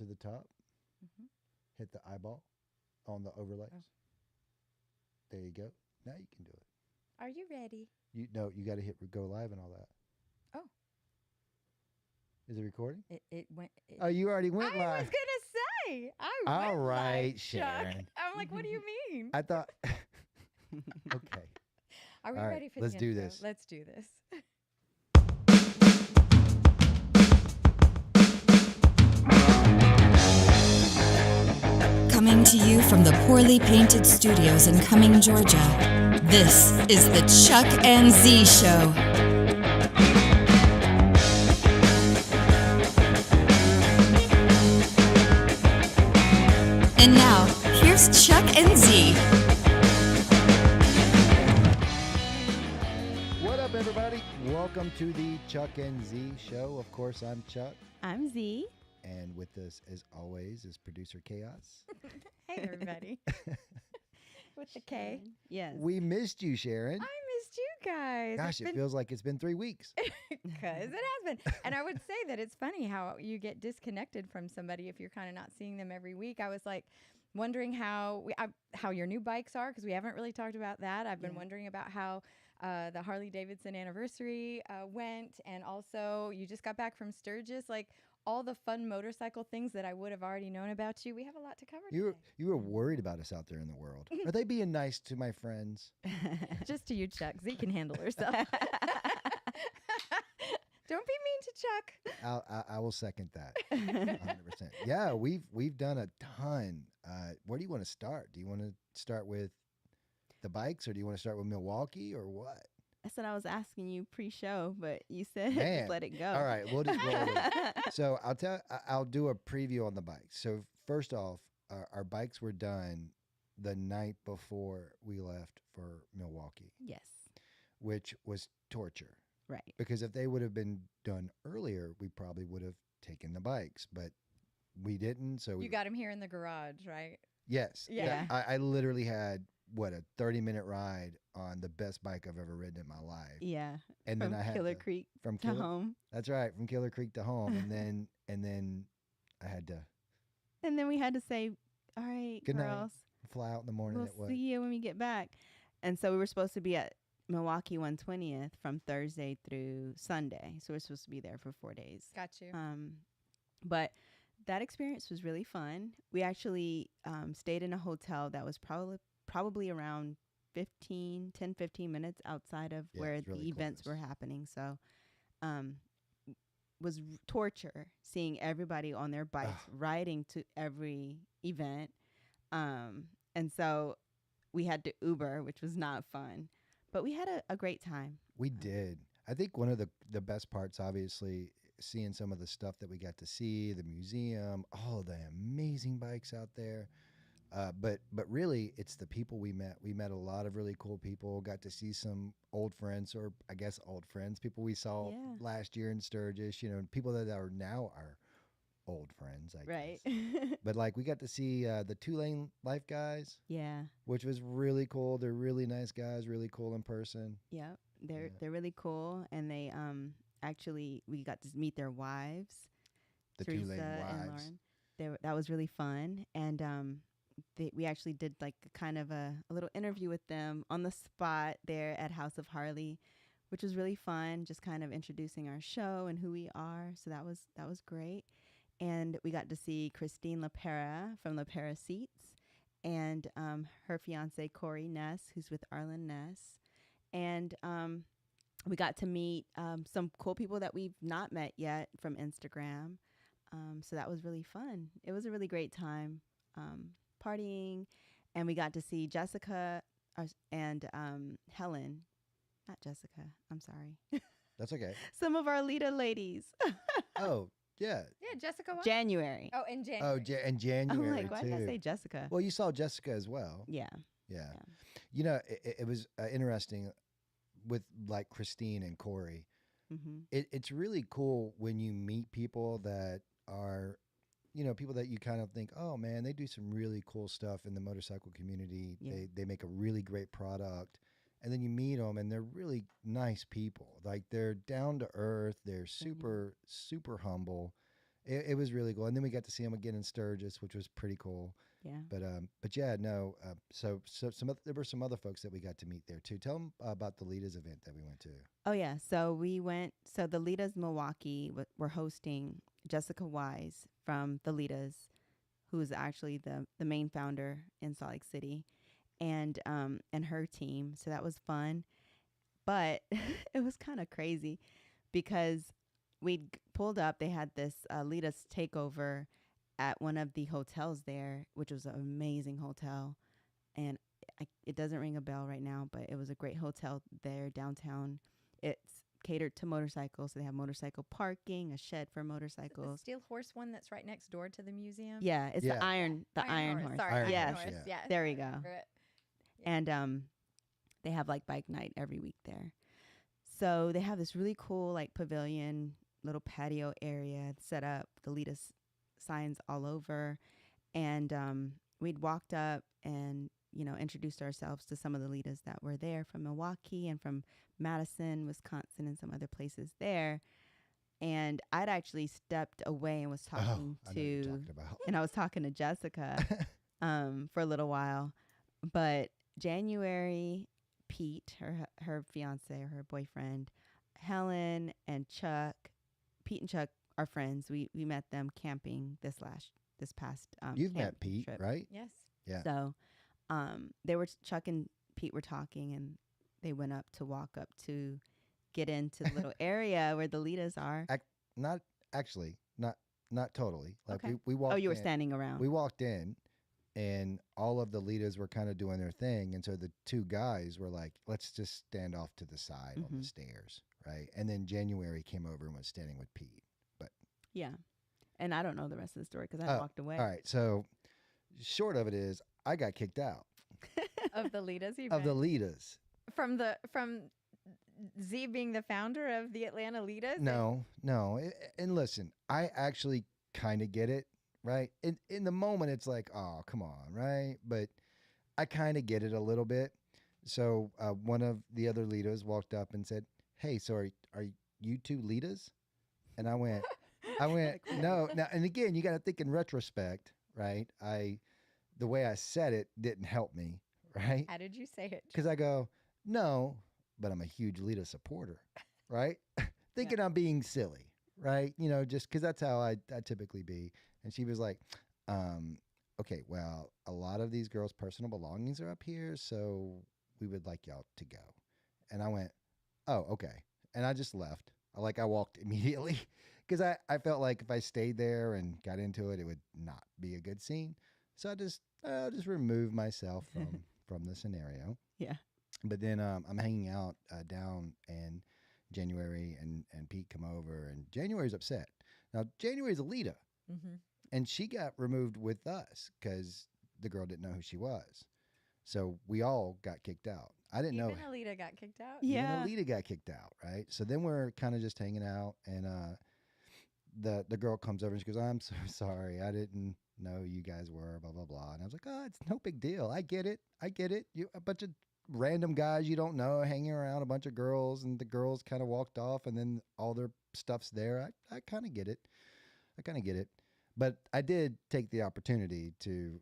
the top. Mhm. Hit the eyeball on the overlays. Oh. There you go. Now you can do it. Are you ready? You no, you got to hit go live and all that. Oh, Is it recording? it went. Oh, you already went I live. was gonna say I All went right, live, Chuck. Sharon. I'm like, what do you mean? I thought. Okay. Are we All right, ready for let's the do intro? this. Let's do this. Coming to you from the poorly painted studios in Cumming, Georgia, this is the Chuck and Z Show. And now, here's Chuck and Z. What up, everybody? Welcome to the Chuck and Z Show. Of course, I'm Chuck, I'm Z. and with us, as always, is producer Chaos. Hey, everybody. With the K. Yes. We missed you, Sharon. I missed you guys. Gosh, it feels like it's been 3 weeks. Because it has been. And I would say that it's funny how you get disconnected from somebody if you're kind of not seeing them every week. I was like wondering how your new bikes are, because we haven't really talked about that. I've been Yeah. wondering about how the Harley-Davidson anniversary went. And also, you just got back from Sturgis. Like, all the fun motorcycle things that I would have already known about you. We have a lot to cover You today. were worried about us out there in the world. Are they being nice to my friends? Just to you, Chuck. Z can handle herself. Don't be mean to Chuck. I will second that 100%. Yeah, we've done a ton. Where do you want to start? Do you want to start with the bikes, or do you want to start with Milwaukee, or what? I said I was asking you pre-show, but you said Man. just let it go. All right, we'll just roll with it. So I'll do a preview on the bikes. So first off, our bikes were done the night before we left for Milwaukee, Yes. which was torture. Right. Because if they would have been done earlier, we probably would have taken the bikes, but we didn't. So You got him here in the garage, right? yes, Yeah. I literally had a 30-minute ride on the best bike I've ever ridden in my life, Yeah. and From then I had Killer to, Creek from to Killer, home. That's right, from Killer Creek to home, and then I had to And then we had to say, all right, Good night. girls, fly out in the morning. we'll see you when we get back. And so we were supposed to be at Milwaukee 120th from Thursday through Sunday. So we're supposed to be there for 4 days. Got you. But that experience was really fun. We actually stayed in a hotel that was probably around 15 minutes outside of Yeah, where it's really the events close. were happening. So was torture seeing everybody on their bikes riding to every event. And so we had to Uber, which was not fun. But we had a great time. We did. I think one of the best parts, obviously, seeing some of the stuff that we got to see, the museum, all the amazing bikes out there. But really, it's the people we met. We met a lot of really cool people. Got to see some old friends, or I guess old friends, people we saw Yeah. last year in Sturgis. You know, people that are now our old friends, I Right. guess. But like, we got to see the 2 Lane Life guys, Yeah. which was really cool. They're really nice guys, really cool in person. Yep. Yeah. They're really cool, and they actually we got to meet their wives, The Teresa 2 Lane and wives. Lauren. That was really fun, and we actually did like kind of a little interview with them on the spot there at House of Harley, which was really fun. Just kind of introducing our show and who we are. So that was great, and we got to see Christine LaPera from LaPera Seats, and her fiance Corey Ness, who's with Arlen Ness. And we got to meet some cool people that we've not met yet from Instagram. So that was really fun. It was a really great time partying. And we got to see Jessica and Helen. Not Jessica. I'm sorry. That's okay. Some of our Lita ladies. Oh, yeah. Yeah, Jessica. What? January. Oh, in January. Oh, in I'm January, like, why too. did I say Jessica? Well, you saw Jessica as well. Yeah. Yeah. Yeah. You know, it was interesting with like Christine and Corey. Mm-hmm. It's really cool when you meet people that are, you know, people that you kind of think, oh man, they do some really cool stuff in the motorcycle community. Yeah. They make a really great product. And then you meet them and they're really nice people. Like, they're down to earth. They're super, super humble. it was really cool. And then we got to see them again in Sturgis, which was pretty cool. Yeah. But yeah, no. So there were some other folks that we got to meet there too. Tell them about the Litas event that we went to. Oh yeah. So we went. So the Litas Milwaukee were hosting Jessica Wise from the Litas, who is actually the main founder in Salt Lake City, and her team. So that was fun, but it was kind of crazy because we'd pulled up. They had this Litas takeover at one of the hotels there, which was an amazing hotel. And it doesn't ring a bell right now, but it was a great hotel there downtown. It's catered to motorcycles. So they have motorcycle parking, a shed for Is it motorcycles. the Steel Horse one that's right next door to the museum? Yeah, it's Yeah. the Iron Horse. Sorry, Iron Yes. Horse. Horse, Yeah. There we go. Remember it. And they have like bike night every week there. So they have this really cool like pavilion, little patio area set up, the Litas signs all over. And we'd walked up and, introduced ourselves to some of the Litas that were there from Milwaukee and from Madison, Wisconsin, and some other places there. And I'd actually stepped away and was talking I know what you're talking about. and I was talking to Jessica for a little while. But January, Pete, her fiance or her boyfriend, Helen and Chuck, Pete and Chuck are friends. We met them camping this past You've met camping Pete, trip. right? Yes. Yeah. So Chuck and Pete were talking, and they went up to walk up to get into the little area where the Litas are. Not actually, not totally. Like Okay. we walked. Oh, you were in- standing around. We walked in, and all of the Litas were kind of doing their thing, and so the two guys were like, "Let's just stand off to the side on the Mhm. stairs, right?" And then January came over and was standing with Pete. But Yeah. And I don't know the rest of the story because I Oh, walked away. all right, so short of it is, I got kicked out Of the Litas event. of the Litas. from Z being the founder of the Atlanta Litas. No. And listen, I actually kind of get it, right? In the moment, it's like, oh, come on, right? But I kind of get it a little bit. So one of the other Litas walked up and said, "Hey, so are you two Litas?" And I went, no. Now, and again, you got to think in retrospect, right? The way I said it didn't help me, right? How did you say it? Because I go, no, but I'm a huge Lita supporter, right? Thinking I'm being silly, right? Just because that's how I typically be. And she was like, okay, well, a lot of these girls' personal belongings are up here, so we would like y'all to go. And I went, oh, okay. And I just left. I walked immediately because I felt like if I stayed there and got into it, it would not be a good scene. So I just removed myself from the scenario. Yeah. But then I'm hanging out down, and January and Pete come over, and January's upset. Now, January's a Lita, Mm-hmm. and she got removed with us because the girl didn't know who she was. So we all got kicked out. I didn't know. Even Alita got kicked out. Yeah. Even Alita got kicked out, right? So then we're kind of just hanging out, and the girl comes over and she goes, "I'm so sorry. I didn't know you guys were, blah, blah, blah." And I was like, "Oh, it's no big deal. I get it. You a bunch of random guys you don't know hanging around a bunch of girls, and the girls kind of walked off, and then all their stuff's there. I kind of get it. But I did take the opportunity to,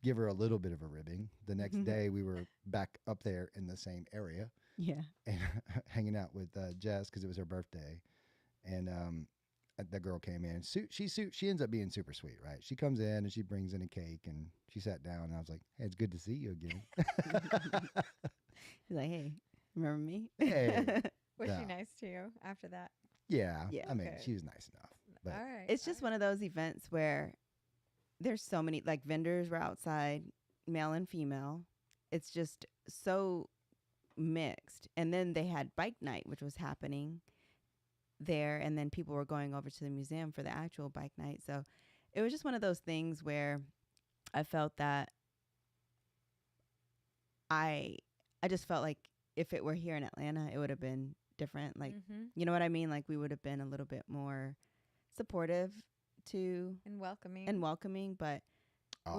give her a little bit of a ribbing. The next day we were back up there in the same area Yeah. and hanging out with Jess because it was her birthday. And the girl came in. She ends up being super sweet, right? She comes in and she brings in a cake, and she sat down, and I was like, "Hey, it's good to see you again." He's like, hey, remember me? Hey. Was No. she nice to you after that? Yeah. Yeah. I mean, Okay. she was nice enough. But All right. It's just one of those events where there's so many, like, vendors were outside, male and female. It's just so mixed. And then they had bike night, which was happening there. And then people were going over to the museum for the actual bike night. So it was just one of those things where I felt that I just felt like if it were here in Atlanta, it would have been different. Like, Mm-hmm. you know what I mean? Like, we would have been a little bit more supportive to And welcoming. and welcoming, but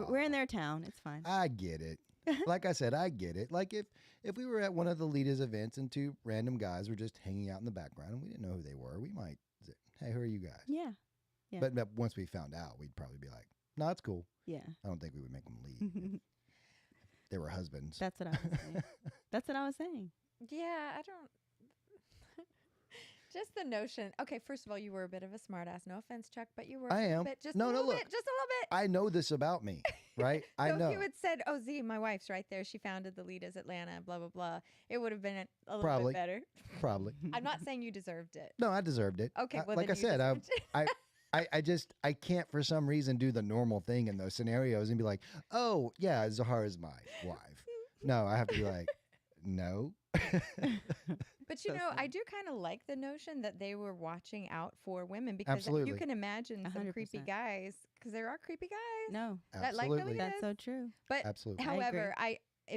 we're in their town. It's fine. I get it. Like I said, I get it. Like if we were at one of the Lita's events and two random guys were just hanging out in the background and we didn't know who they were, we might say, hey, who are you guys? Yeah. Yeah. But once we found out, we'd probably be like, no, it's cool. Yeah. I don't think we would make them leave. if they were husbands. That's what I was saying. That's what I was saying. Yeah, I don't. Just the notion. Okay, first of all, you were a bit of a smartass. No offense, Chuck, but you were. I am. Just No, a no, little look. bit, just a little bit. I know this about me, right? I So know. if you had said, "Oh, Z, my wife's right there. She founded the Litas Atlanta." Blah blah blah. It would have been a little Probably. bit better. Probably. I'm not saying you deserved it. No, I deserved it. Okay, well, like then I you said, deserved it. I just I can't for some reason do the normal thing in those scenarios and be like, oh yeah, Zahara's my wife. No, I have to be like, no. But you So know, I funny. do kind of like the notion that they were watching out for women because Absolutely. you can imagine some creepy 100%. guys because there are creepy guys. No, That like the Absolutely. Litas. that's so true. But Absolutely. I agree. however,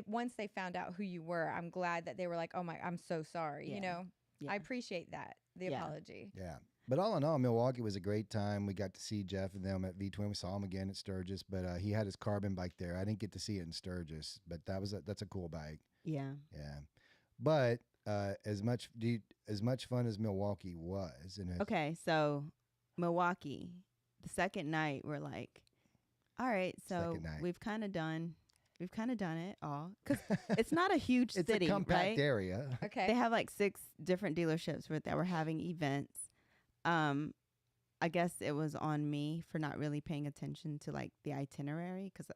once they found out who you were, I'm glad that they were like, "Oh my, I'm so sorry." You Yeah. know, Yeah. I appreciate that the Yeah. apology. Yeah. But all in all, Milwaukee was a great time. We got to see Jeff and them at V-Twin. We saw him again at Sturgis, but he had his carbon bike there. I didn't get to see it in Sturgis, but that's a cool bike. Yeah. Yeah. But as much fun as Milwaukee was, and Okay, so Milwaukee, the second night, we're like, all right, so Second night. we've kind of done it all because it's not a huge it's city, a compact right? area. Okay. They have like 6 different dealerships that were having events. I guess it was on me for not really paying attention to like the itinerary because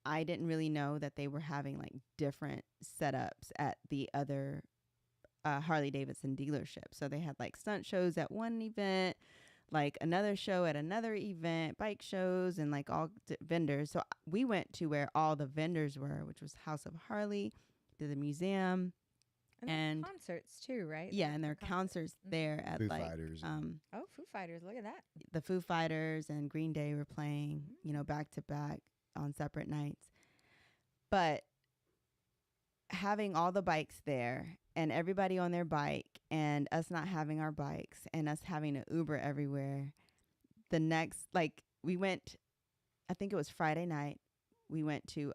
I didn't really know that they were having like different setups at the other Harley-Davidson dealership. So they had like stunt shows at one event, like another show at another event, bike shows, and like all vendors. So we went to where all the vendors were, which was House of Harley, to the museum. and and- concerts too, right? Yeah, and there are concerts Mhm. there at Foo like Fighters. Oh, Foo Fighters! Look at that. the Foo Fighters and Green Day were playing, back to back on separate nights. But having all the bikes there and everybody on their bike and us not having our bikes and us having to Uber everywhere. The next, like we went, I think it was Friday night. We went to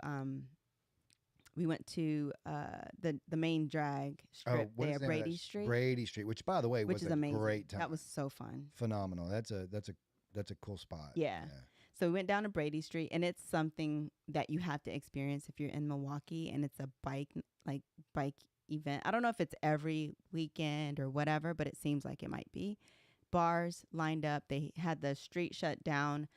the main drag strip what is there, the name of Brady that? Street, Brady Street, which by the way which was is a amazing. great time. That was so fun. phenomenal. That's a cool spot. Yeah. So we went down to Brady Street, and it's something that you have to experience if you're in Milwaukee, and it's a bike event. I don't know if it's every weekend or whatever, but it seems like it might be. Bars lined up. They had the street shut down,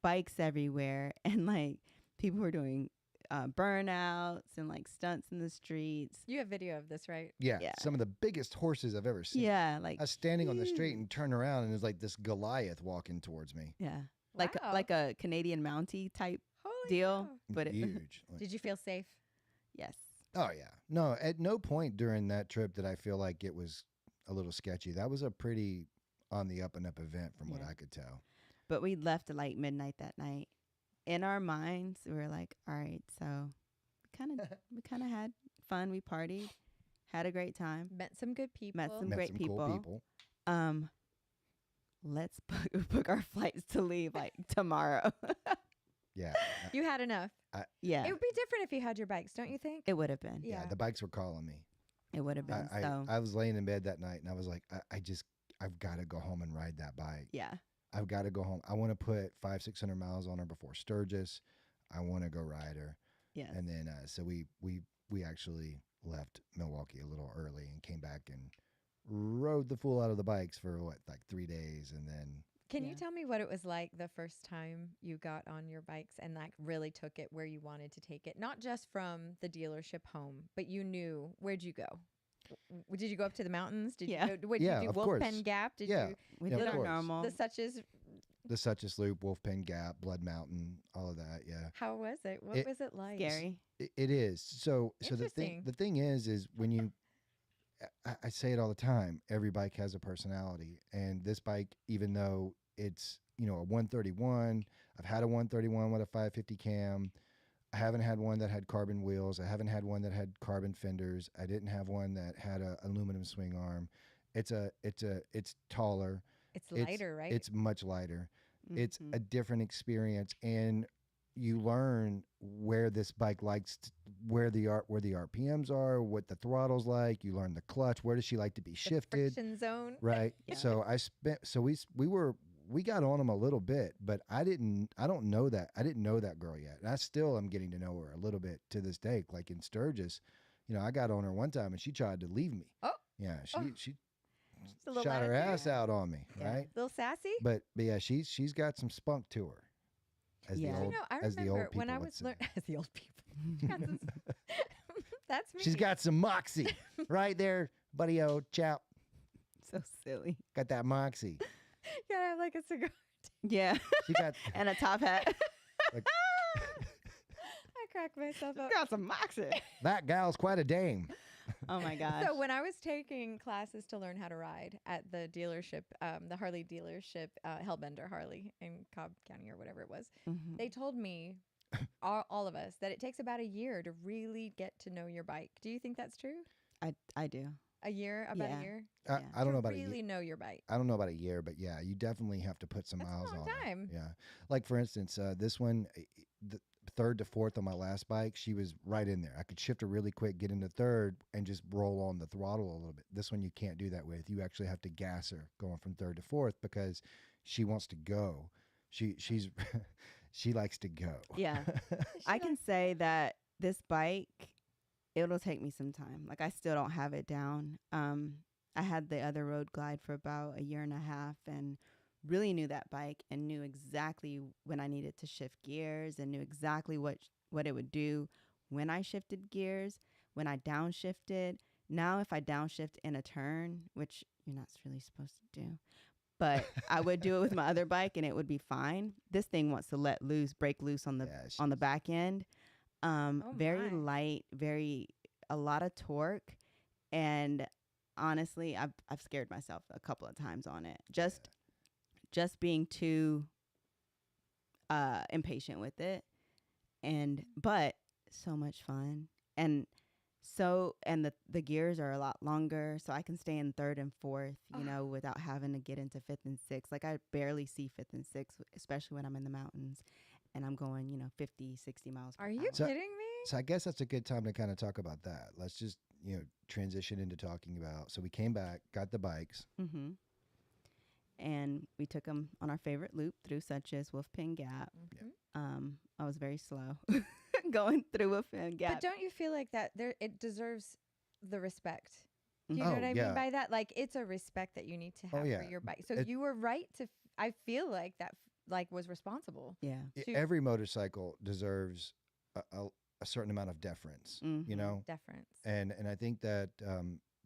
bikes everywhere, and like people were doing burnouts and like stunts in the streets. You have video of this, right? Yeah. Yeah. Some of the biggest horses I've ever seen. Yeah, like I was standing on the street huge. and turned around, and there's like this Goliath walking towards me. yeah, Wow. like a Canadian Mountie type Holy deal, cow. but it, Huge. Like- Did you feel safe? yes. oh yeah. No, at no point during that trip did I feel like it was a little sketchy. That was a pretty on the up and up event from what Yeah. I could tell. But we left at like midnight that night. In our minds, we were like, all right, so we kind of had fun. We partied, had a great time. Met some good people. Met some Met great some people. cool people. Let's book our flights to leave like tomorrow. Yeah. You had enough. Yeah, It would be different if you had your bikes, don't you think? it would have been. Yeah. Yeah. The bikes were calling me. It would have been. So I was laying in bed that night and I was like, I've got to go home and ride that bike. yeah, I've got to go home. I want to put 500-600 miles on her before Sturgis. I want to go ride her. yes. And then so we actually left Milwaukee a little early and came back and rode the fool out of the bikes for like 3 days, and then Can you Yeah. tell me what it was like the first time you got on your bikes and like really took it where you wanted to take it? Not just from the dealership home, but you knew, where'd you go? Did you go up to the mountains? Did Yeah. you go, what, Yeah, did you of do course. Wolfpen Gap? Did Yeah. you We Yeah, did of our course. normal. the Suches? the Sutchess Loop, Wolfpen Gap, Blood Mountain, all of that. Yeah, How was it? What It- was it like? Scary. it is. So Interesting. the thing is when you I say it all the time, every bike has a personality, and this bike, even though it's a 131, I've had a 131 with a 550 cam. I haven't had one that had carbon wheels. I haven't had one that had carbon fenders. I didn't have one that had a aluminum swing arm. It's taller. It's lighter, right? It's much lighter. It's Mhm. a different experience, and you learn where this bike likes where the RPMs are, what the throttle's like. You learn the clutch. Where does she like to be shifted? Friction zone. Right. Yeah. So we got on them a little bit, but I didn't know that girl yet. And I still am getting to know her a little bit to this day. Like in Sturgis, I got on her one time and she tried to leave me. Oh. Yeah, she Just a little shot her attitude. ass out on me, Yeah. right? Little sassy. But yeah, she's got some spunk to her. As Yeah. the You old, I as the remember old people when I would was say. learning as the old people. She got this- That's me. She's got some moxie right there, buddy. Old chap So silly. got that moxie. You gotta have like a cigar. Yeah. She got And a top hat. like I cracked myself up. Got some moxie. that gal's quite a dame. Oh my gosh. So when I was taking classes to learn how to ride at the dealership, the Harley dealership, Hellbender Harley in Cobb County or whatever it was, Mhm. they told me, all of us, that it takes about a year to really get to know your bike. Do you think that's true? I do. A year, about Yeah. a year. I don't To know about a really year. know your bike. I don't know about a year, but yeah, you definitely have to put some That's a miles long on it. time. Yeah, like for instance, this one, the third to fourth on my last bike, she was right in there. I could shift her really quick, get into third, and just roll on the throttle a little bit. This one you can't do that with. You actually have to gas her going from third to fourth because she wants to go. She's she likes to go. Yeah. I can say that this bike, it'll take me some time. Like I still don't have it down. I had the other Road Glide for about a year and a half and really knew that bike and knew exactly when I needed to shift gears and knew exactly what it would do when I shifted gears, when I downshifted. Now if I downshift in a turn, which you're not really supposed to do, but I would do it with my other bike and it would be fine. This thing wants to break loose on the Yeah, on the back end. Very my. light, a lot of torque, and honestly, I've scared myself a couple of times on it. Just being too impatient with it, but so much fun, and the gears are a lot longer, so I can stay in third and fourth, without having to get into fifth and sixth. Like I barely see fifth and sixth, especially when I'm in the mountains and I'm going, 50, 60 miles per Are you hour. So- kidding me? So I guess that's a good time to kind of talk about that. Let's just transition into talking about. So we came back, got the bikes. Mm-hmm. And we took them on our favorite loop through, such as Wolfpin Gap. Mhm. I was very slow going through Wolfpin Gap. But don't you feel like that it deserves the respect? Do you Mhm. know Oh, what I yeah. mean by that? Like it's a respect that you need to have yeah. for your bike. So It- you were right to. I feel like that was responsible. Yeah. To- Every motorcycle deserves a certain amount of deference, Mhm. Deference. and I think that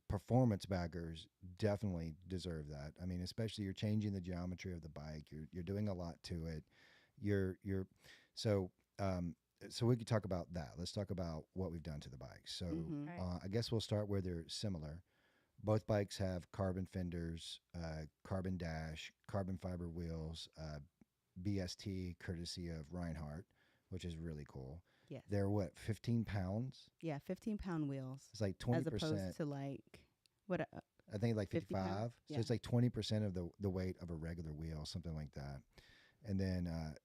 performance baggers definitely deserve that. I mean, especially you're changing the geometry of the bike. You're doing a lot to it. So we could talk about that. Let's talk about what we've done to the bikes. So Mhm. Right. I guess we'll start where they're similar. Both bikes have carbon fenders, carbon dash, carbon fiber wheels, BST courtesy of Reinhardt, which is really cool. Yes. They're what, 15 pounds? Yeah, 15-pound wheels It's like as 20%. opposed to like what? I think like 50 pounds? 55. So Yeah. it's like 20% of the weight of a regular wheel, something like that. And then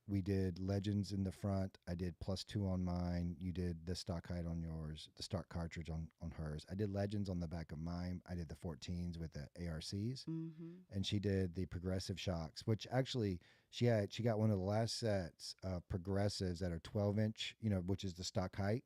we did legends in the front. I did +2 on mine. You did the stock height on yours, the stock cartridge on hers. I did legends on the back of mine. I did the 14s with the ARCs. Mm-hmm. And she did the progressive shocks, which actually she got one of the last sets of progressives that are 12-inch, which is the stock height,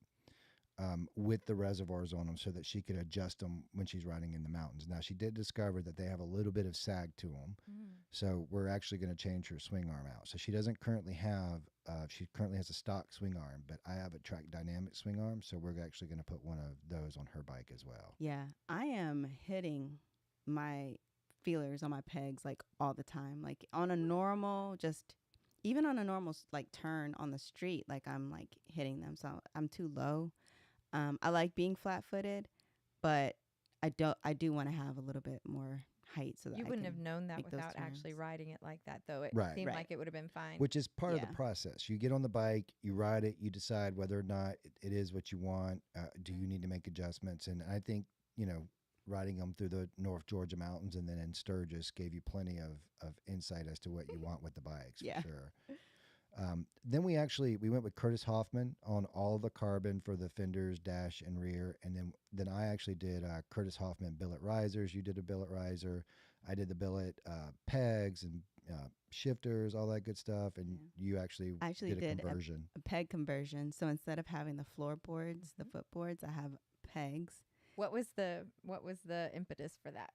with the reservoirs on them so that she could adjust them when she's riding in the mountains. Now, she did discover that they have a little bit of sag to them. Mm. So we're actually going to change her swing arm out. So she doesn't currently have, she currently has a stock swing arm, but I have a track dynamic swing arm. So we're actually going to put one of those on her bike as well. Yeah, I am hitting my feelers on my pegs like all the time. Like on a normal, even on a normal like turn on the street, like I'm like hitting them. So I'm too low. I like being flat-footed, but I do want to have a little bit more height so that You I wouldn't can have known that make those without actually turns. riding it like that, though. It Right. seemed Right. like it would have been fine. Which is part of Yeah. the process. You get on the bike, you ride it, you decide whether or not it is what you want. Do you need to make adjustments? And I think, riding them through the North Georgia mountains and then in Sturgis gave you plenty of insight as to what you want with the bikes, Yeah. for sure. Then we went with Curtis Hoffman on all the carbon for the fenders, dash, and rear, and then I actually did Curtis Hoffman billet risers. You did a billet riser. I did the billet pegs and shifters, all that good stuff, and you actually did a conversion, a peg conversion. So instead of having the floorboards, the footboards, I have pegs. What was the impetus for that?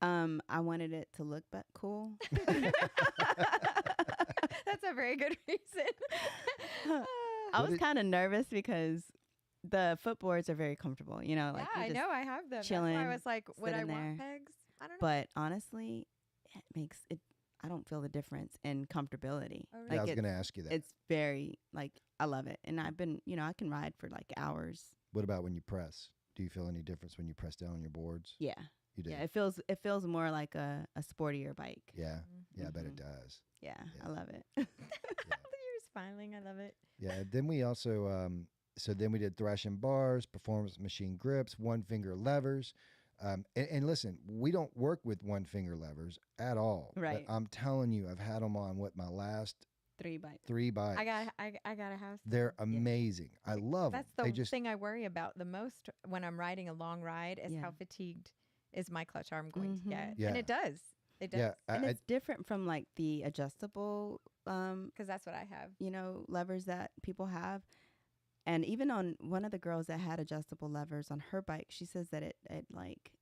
I wanted it to look cool. That's a very good reason. I was kind of nervous because the footboards are very comfortable. You know, like I know I have them. Chilling, that's why I was like, would I there. want pegs? I don't know. But honestly, it makes it. I don't feel the difference in comfortability. Oh, really? Yeah, I was going to ask you that. It's very I love it, and I've been I can ride for like hours. What about when you press? Do you feel any difference when you press down on your boards? Yeah. You do. Yeah, it feels more like a sportier bike. Yeah. Yeah, I bet it does. Yeah, Yeah. I love it. You're smiling. I love it. Yeah. Then we also then we did thrashing bars, performance machine grips, one finger levers. And listen, we don't work with one finger levers at all. Right. But I'm telling you, I've had them on my last 3 bikes. 3 bikes. I got a house. They're amazing. I love them. That's the thing I worry about the most when I'm riding a long ride is how fatigued is my clutch arm going to get. Yeah. And it does. It does. Yeah. And it's different from like the adjustable because that's what I have. Levers that people have. And even on one of the girls that had adjustable levers on her bike, she says that it like,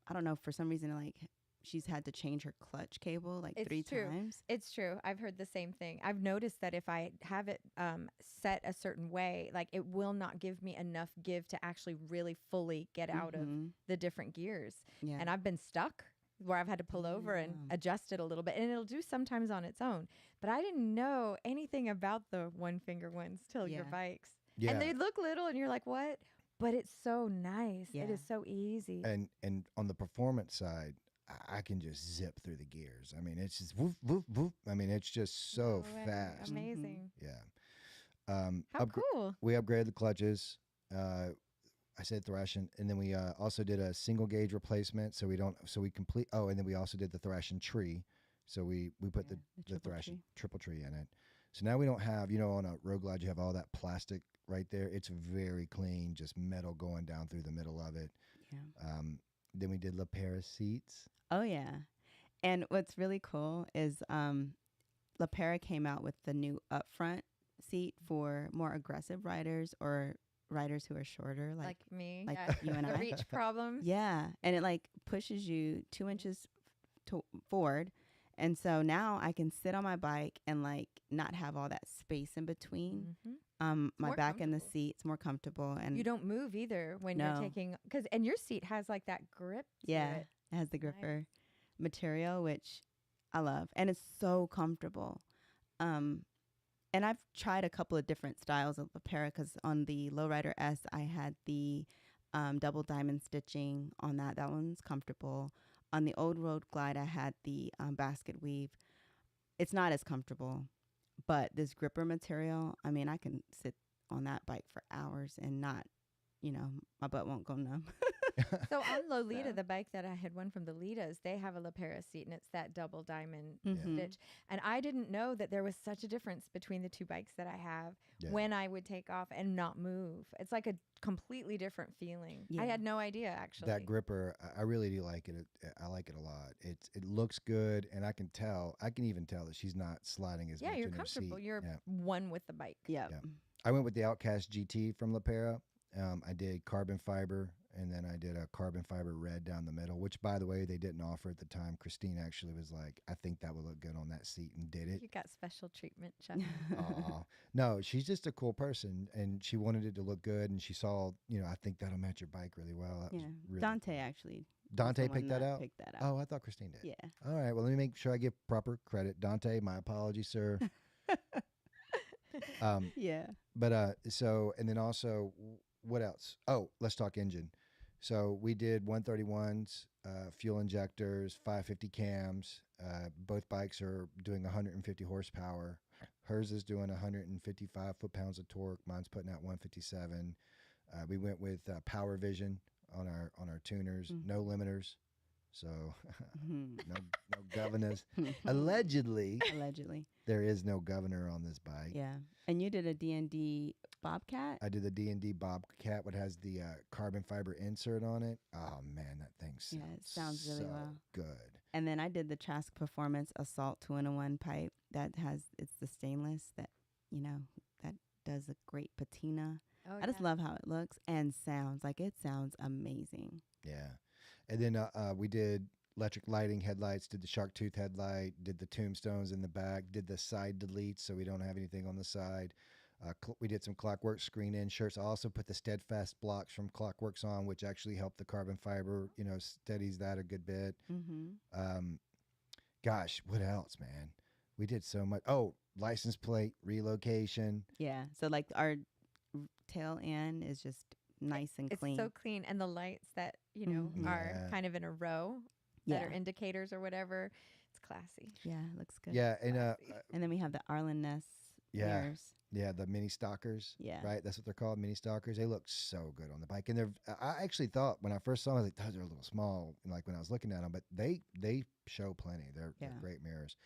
I don't know, for some reason, like she's had to change her clutch cable like It's 3 true. times. It's true. I've heard the same thing. I've noticed that if I have it set a certain way, like it will not give me enough give to actually really fully get out of the different gears. Yeah. And I've been stuck where I've had to pull over and adjust it a little bit. And it'll do sometimes on its own. But I didn't know anything about the one finger ones till your bikes. Yeah. And they look little and you're like, what? But it's so nice. Yeah. It is so easy. And on the performance side, I can just zip through the gears. I mean, it's just whoop, whoop, whoop. I mean, it's just so No way. fast. Amazing. Yeah. How cool. We upgraded the clutches. I said thrashing, and then we also did a single gauge replacement. And then we also did the thrashing tree. So we put the thrashing triple tree in it. So now we don't have, on a Road Glide, you have all that plastic right there. It's very clean, just metal going down through the middle of it. Yeah. Then we did La Paris seats. Oh, yeah. And what's really cool is La Para came out with the new upfront seat for more aggressive riders or riders who are shorter, like me, like you and I. Reach problems. Yeah. And it like pushes you 2 inches forward. And so now I can sit on my bike and like not have all that space in between. My back in the seat's more comfortable, and you don't move either when you're taking and your seat has like that grip. To it has the gripper material, which I love, and it's so comfortable. And I've tried a couple of different styles of Para because on the Lowrider S I had the double diamond stitching on that. That one's comfortable. On the old Road Glide, I had the basket weave. It's not as comfortable, but this gripper material, I mean, I can sit on that bike for hours and not, my butt won't go numb. So on Lolita, the bike that I had won from the Litas, they have a La Paris seat, and it's that double diamond stitch. And I didn't know that there was such a difference between the two bikes that I have when I would take off and not move. It's like a completely different feeling. I had no idea, actually. That gripper, I really do like it. I like it a lot. It looks good, and I can even tell that she's not sliding as much in her seat. Yeah, you're comfortable. You're one with the bike. Yeah. I went with the Outcast GT from La Para. I did carbon fiber, and then I did a carbon fiber red down the middle, which, by the way, they didn't offer at the time. Christine actually was like, I think that would look good on that seat, and did it. You got special treatment, Chuck. No, she's just a cool person, and she wanted it to look good, and she saw, I think that'll match your bike really well. That was really Dante actually. Dante picked that out? Picked that out. Oh, I thought Christine did. Yeah. All right, well, let me make sure I give proper credit. Dante, my apologies, sir. Yeah. But and then also, what else? Oh, let's talk engine. So we did 131s, fuel injectors, 550 cams. Both bikes are doing 150 horsepower. Hers is doing 155 foot-pounds of torque. Mine's putting out 157. We went with Power Vision on our tuners, no limiters. So Mhm. no governors. Allegedly, Allegedly. there is no governor on this bike. Yeah. And you did a D&D Bobcat? I did the D&D Bobcat, what has the carbon fiber insert on it. Oh man, that thing sounds, Yeah, it sounds really so well. good. And then I did the Trask Performance Assault 2-in-1 pipe that has, it's the stainless that, that does a great patina. Oh, I just love how it looks and sounds. Like, it sounds amazing. Yeah. And then we did electric lighting headlights, did the shark tooth headlight, did the tombstones in the back, did the side deletes so we don't have anything on the side. We did some Clockworks screen in shirts. I also put the Steadfast blocks from Clockworks on, which actually helped the carbon fiber, steadies that a good bit. Mm-hmm. Gosh, what else, man? We did so much. Oh, license plate relocation. Yeah. So, like, our tail end is just nice and It's clean. so clean, and the lights that Mhm. are Yeah. kind of in a row that are indicators or whatever. It's classy. Yeah, it looks good. Yeah, and Classy. And then we have the Arlen Ness mirrors. yeah, the mini stalkers. Yeah. Right, that's what they're called, mini stalkers. They look so good on the bike, and I actually thought when I first saw them, I was like, those are a little small, like when I was looking at them, but they show plenty. They're great mirrors.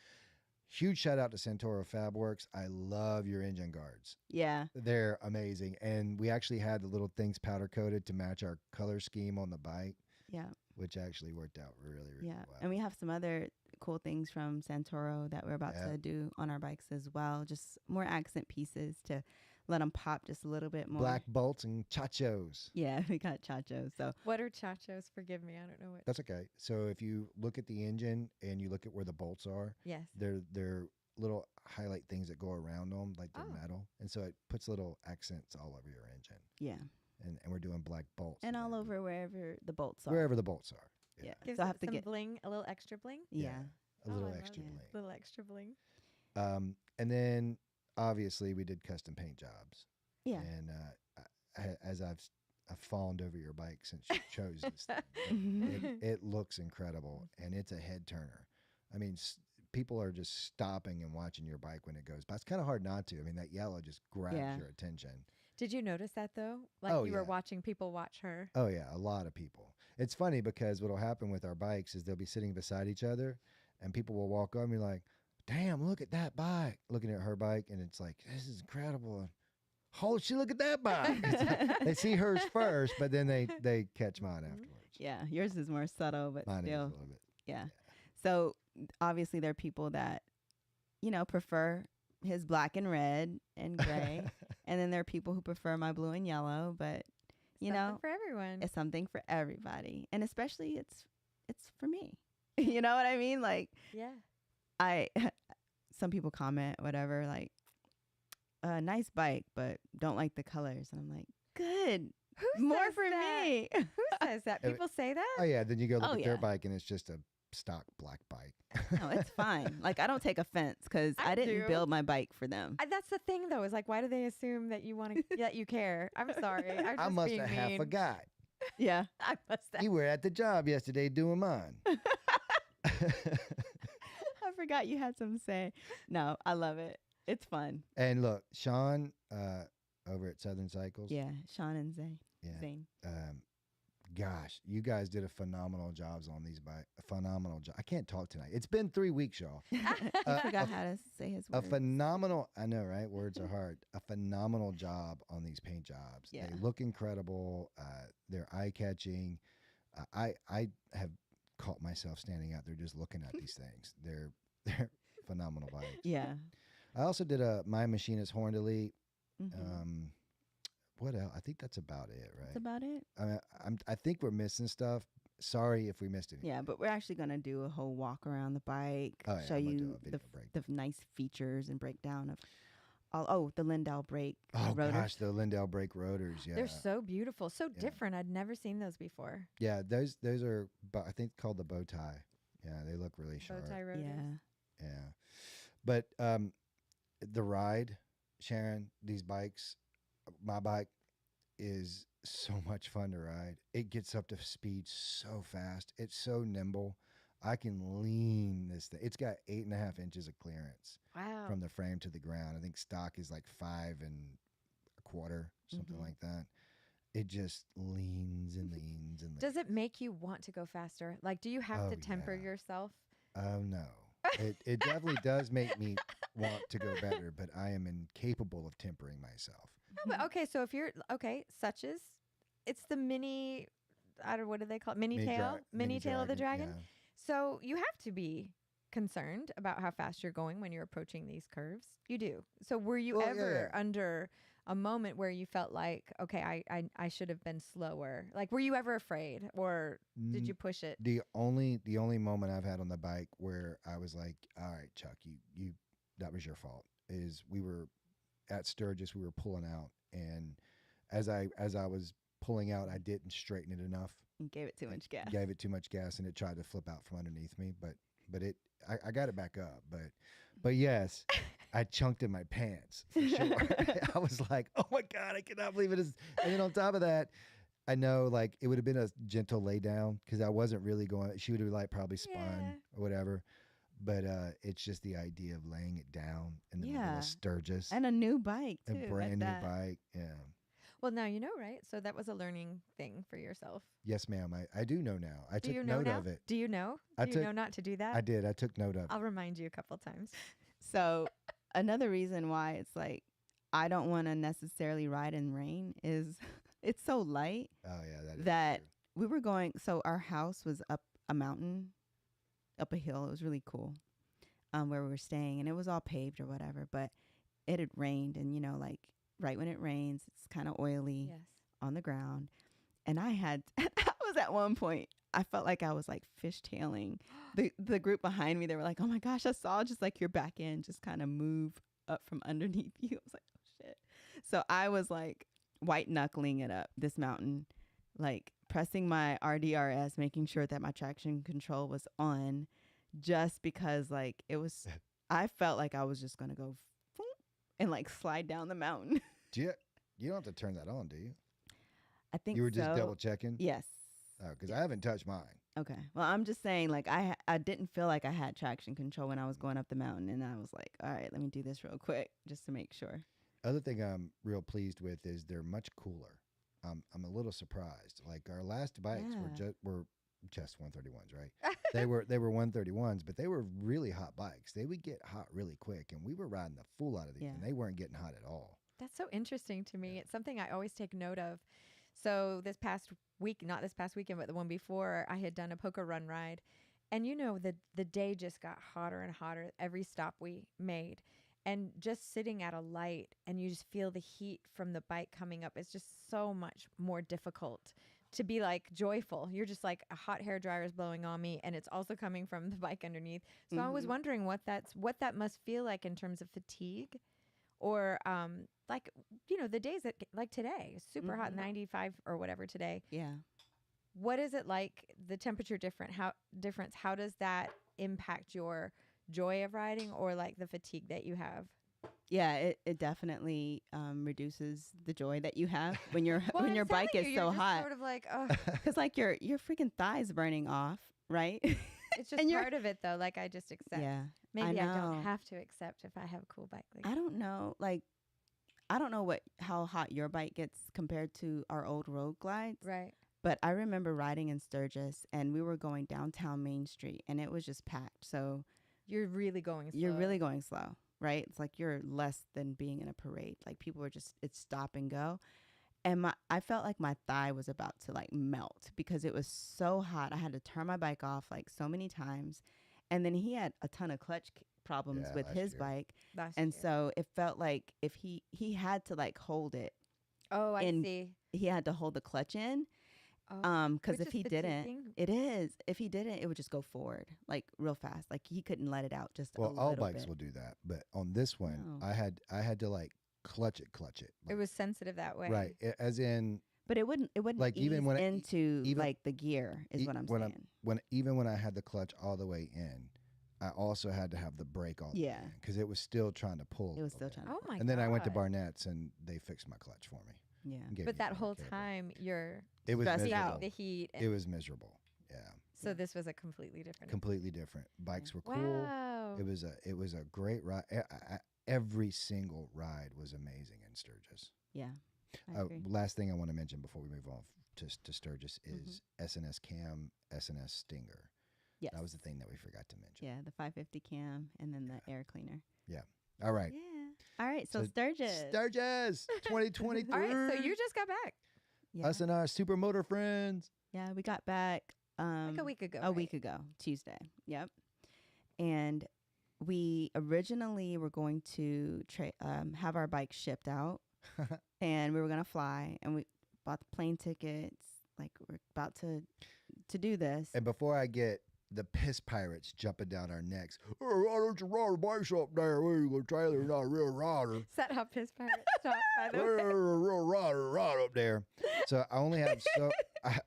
Huge shout out to Santoro Fabworks. I love your engine guards. Yeah. They're amazing, and we actually had the little things powder coated to match our color scheme on the bike, Yeah. which actually worked out really, really Yeah. well. And we have some other cool things from Santoro that we're about to do on our bikes as well. Just more accent pieces to let them pop just a little bit more. Black bolts and chachos. Yeah, we got chachos. So What are chachos? Forgive me, I don't know what. That's okay. So if you look at the engine and you look at where the bolts are, Yes. they're little highlight things that go around them, like they're Oh. metal, and so it puts little accents all over your engine. yeah, And we're doing black bolts and all then over wherever the bolts are. wherever the bolts are. Yeah. Gives So I it have to some get bling, a little extra bling. yeah. A little I love extra it. bling. Little extra bling. And then obviously we did custom paint jobs. Yeah. And as I've fawned over your bike since you chose this thing, it looks incredible, and it's a head turner. I mean, people are just stopping and watching your bike when it goes by. It's kind of hard not to. I mean, that yellow just grabs your attention. Did you notice that though? Like Oh, you were yeah. watching people watch her. Oh yeah, a lot of people. It's funny because what'll happen with our bikes is they'll be sitting beside each other, and people will walk up and be like, "Damn, look at that bike!" Looking at her bike, and it's like, "This is incredible." Holy shit, look at that bike. They see hers first, but then they catch mine afterwards. Yeah, yours is more subtle, but Mine is a still, little bit. yeah. So obviously there are people that, prefer his black and red and gray, and then there are people who prefer my blue and yellow. But Something for everyone. it's something for everybody, and especially it's for me. You know what I mean? Like Yeah. some people comment whatever, like, nice bike, but don't like the colors, and I'm like, good, Who more says for that? me. Who says that? Oh, People say that? Oh yeah, then you go look Oh, at their yeah. bike, and it's just a stock black bike. No, it's fine. Like, I don't take offense because I I didn't do. build my bike for them. That's the thing, though. Is like, why do they assume that you want to that you care? I'm sorry. I'm just I must being have half mean. forgot. Yeah. I must have. You were at the job yesterday doing mine. I forgot you had something to say. No, I love it. It's fun. And look, Sean over at Southern Cycles. Yeah, Sean and Zay. Yeah. Zane. Gosh, you guys did a phenomenal jobs on these bikes. A phenomenal job. I can't talk tonight. It's been 3 weeks, y'all. He forgot how to say his A words. phenomenal, I know, right? Words are hard. A phenomenal job on these paint jobs. Yeah. They look incredible. They're eye-catching. I have caught myself standing out there just looking at these things. They're phenomenal bikes. Yeah. I also did a My Machinist Horn Elite. Mhm. What else? I think that's about it, right? That's about it. I think we're missing stuff. Sorry if we missed anything. Yeah, but we're actually going to do a whole walk around the bike, Oh, yeah, show I'm gonna do you a video the nice features and breakdown of all. The Lindell brake Oh rotors. gosh, the Lindell brake rotors. Yeah, They're so beautiful, so Yeah. different. I'd never seen those before. yeah. Those are, I think, called the bow tie. Yeah, they look really Bow sharp. tie rotors. Yeah. Yeah, but the ride, Sharon, these bikes, my bike is so much fun to ride. It gets up to speed so fast. It's so nimble. I can lean this thing. It's got 8.5 inches of clearance Wow. from the frame to the ground. I think stock is like 5 1/4, something Mhm. like that. it just leans and leans and leans. Does it make you want to go faster? Like, do you have Oh, to temper yeah. yourself? Oh no. It definitely does make me want to go better, but I am incapable of tempering myself. No, but okay, so if you're such as it's the mini, I don't know, what do they call it? Mini tail of the dragon. Yeah. So you have to be concerned about how fast you're going when you're approaching these curves. You do. So were you Well, ever yeah. under a moment where you felt like, okay, I should have been slower? Like, were you ever afraid, or did N- you push it? The only moment I've had on the bike where I was like, all right, Chuck, you that was your fault. Is we were at Sturgis, we were pulling out, and as I was pulling out, I didn't straighten it enough. You gave it too much gas. Gave it too much gas, and it tried to flip out from underneath me. But I got it back up. But yes, I chunked in my pants for sure. I was like, oh my God, I cannot believe it is. And then on top of that, I know like it would have been a gentle lay down because I wasn't really going. She would have like probably spun Yeah. or whatever. But it's just the idea of laying it down in the middle Yeah. of Sturgis, And a new bike a too. at brand new that. bike. Yeah. Well, now you know, right? So that was a learning thing for yourself. Yes, ma'am. I do know now. I Do took you know note now? of it. Do you know? I Do you took- know not to do that? I did. I took note of it. I'll remind you a couple times. So another reason why it's like I don't want to necessarily ride in rain is it's so light. Oh yeah, that is That- true. We were going, so our house was up a mountain, up a hill. It was really cool, where we were staying, and it was all paved or whatever. But it had rained, and like right when it rains, it's kind of oily Yes. on the ground. And I was at one point, I felt like I was like fishtailing the group behind me. They were like, oh my gosh, I saw just like your back end just kind of move up from underneath you. I was like, oh shit. So I was like white knuckling it up this mountain, like pressing my RDRS, making sure that my traction control was on, just because like it was, I felt like I was just going to go and like slide down the mountain. You don't have to turn that on, do you? I think You were just so. double checking? Yes. Oh, because I haven't touched mine. Okay. Well, I'm just saying, like, I didn't feel like I had traction control when I was going up the mountain, and I was like, all right, let me do this real quick just to make sure. Other thing I'm real pleased with is they're much cooler. I'm a little surprised. Like our last bikes were just 131s, right? they were 131s, but they were really hot bikes. They would get hot really quick, and we were riding the fool out of these, Yeah. and they weren't getting hot at all. That's so interesting to me. It's something I always take note of. So this past week, not this past weekend, but the one before, I had done a poker run ride. And the day just got hotter and hotter every stop we made. And just sitting at a light and you just feel the heat from the bike coming up. It's just so much more difficult to be like joyful. You're just like a hot hair dryer is blowing on me, and it's also coming from the bike underneath. So I was Mhm. wondering what that must feel like in terms of fatigue, or like the days that like today, super hot, Mhm. 95 or whatever today. Yeah. What is it like? The temperature difference? How does that impact your joy of riding, or like the fatigue that you have? Yeah, it definitely reduces the joy that you have when your Well, when I'm your bike telling is you, so you're just hot. sort of like, oh, Because like your freaking thighs burning off, right? it's just And you're- part of it though. Like I just accept. Yeah. Maybe I know. don't have to accept if I have a cool bike. Like I don't know. Like, I don't know how hot your bike gets compared to our old road glides. right. But I remember riding in Sturgis, and we were going downtown Main Street, and it was just packed. So You're really going slow. you're really going slow, right? It's like you're less than being in a parade. Like people were it's stop and go. And I felt like my thigh was about to like melt because it was so hot. I had to turn my bike off like so many times. And then he had a ton of clutch problems Yeah, with last his year. bike. last And year. so it felt like if he had to like hold it, Oh, I in- see. he had to hold the clutch in. Oh, Because which if is he didn't, fatiguing. it is. If he didn't, it would just go forward like real fast. Like he couldn't let it out just a Well, little all bikes bit. will do that, but on this one, No. I had to like clutch it. It like, was sensitive that way. right, as in But it wouldn't Like, ease even when into even- like the gear is e- what I'm when saying. even when I had the clutch all the way in, I also had to have the brake all the Yeah. way in because it was still trying to pull. It was a still little trying Oh to. my god. bit. And then I went to Barnett's and they fixed my clutch for me. Yeah. and gave But me that a whole cable. time you're it was stressed feeling miserable. out. the heat. It was miserable. Yeah, So this was a completely different. completely different. Bikes were cool. Wow. It was a great ride. Every single ride was amazing in Sturgis. Yeah. I agree. Last thing I want to mention before we move on to Sturgis is SNS Cam, SNS Stinger. Yes. That was the thing that we forgot to mention. Yeah, the 550 cam and then the air cleaner. Yeah. All right. Yeah. All right. So Sturgis. Sturgis 2023. All right, so you just got back Yeah. Us and our supermotor friends. Yeah, we got back like a week ago. a week ago, Tuesday. Yep. And we originally were going to have our bike shipped out, and we were going to fly, and we bought the plane tickets. Like, we're about to do this. And before I get the piss pirates jumping down our necks, oh, why don't you ride a bike up there? Where you going to trailer? You're not a real rider. Is that how Piss Pirates talk, by the way? You're a real rider, right up there. So I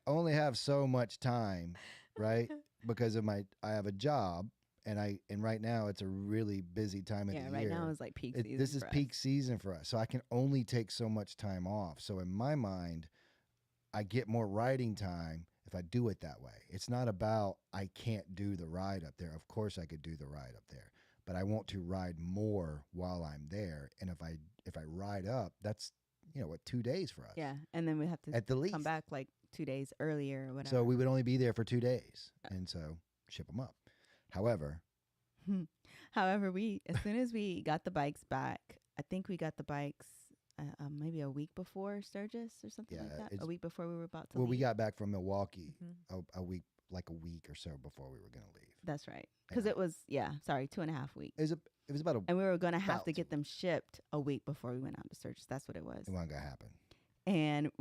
only have so much time, right? Because of I have a job, and right now it's a really busy time of the year. Yeah, right now is like peak season. This is for peak us. season for us, so I can only take so much time off. So in my mind, I get more riding time if I do it that way. It's not about I can't do the ride up there. Of course I could do the ride up there, but I want to ride more while I'm there. And if I ride up, that's 2 days for us. Yeah, and then we have to At the least. come back like 2 days earlier or whatever. So we would only be there for 2 days, and so ship them up. However, However, as soon as we got the bikes back, I think we got the bikes maybe a week before Sturgis or something Yeah, like that. it's- A week before we were about to well, leave. we got back from Milwaukee Mhm. a week or so before we were going to leave. That's right. Because Yeah. it was 2.5 weeks. It was about And we were going to have about to 2 get them shipped a week before we went out to Sturgis. That's what it was. it wasn't going to happen. And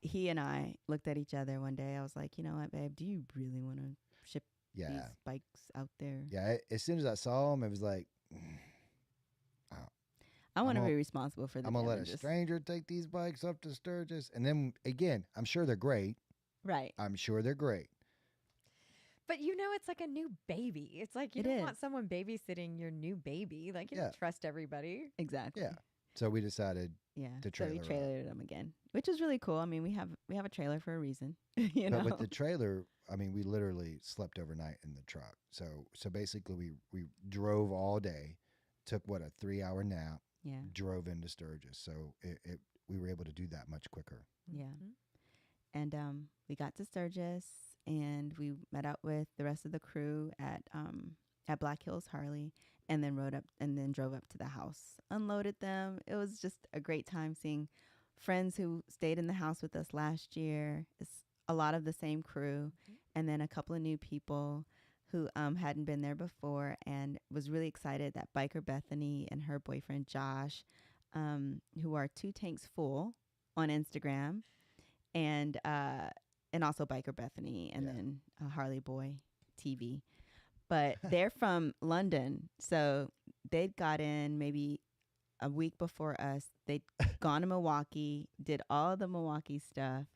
he and I looked at each other one day. I was like, you know what, babe, do you really want to ship Yeah. these bikes out there? Yeah, as soon as I saw him, it was like, I want to I'm be gonna- responsible for the I'm going to let a damages. stranger take these bikes up to Sturgis. And then, again, I'm sure they're great. Right. I'm sure they're great. But it's like a new baby. It's like you It don't is. want someone babysitting your new baby. Like you Yeah. don't trust everybody. Exactly. Yeah. So we decided, Yeah. To So we trailer up. trailered them again, which is really cool. I mean, we have a trailer for a reason. you know. but with the trailer, I mean, we literally slept overnight in the truck. So basically we drove all day, took a 3-hour nap, yeah. drove into Sturgis. So we were able to do that much quicker. Yeah. Mhm. And we got to Sturgis, and we met out with the rest of the crew at Black Hills Harley, and then drove up to the house, unloaded them. It was just a great time seeing friends who stayed in the house with us last year. It's a lot of the same crew, and then a couple of new people who hadn't been there before, and was really excited that Biker Bethany and her boyfriend Josh, who are 2 Tanks Full on Instagram, and also Biker Bethany, and Yeah. then Harley Boy TV. But they're from London, so they'd got in maybe a week before us. They'd gone to Milwaukee, did all the Milwaukee stuff,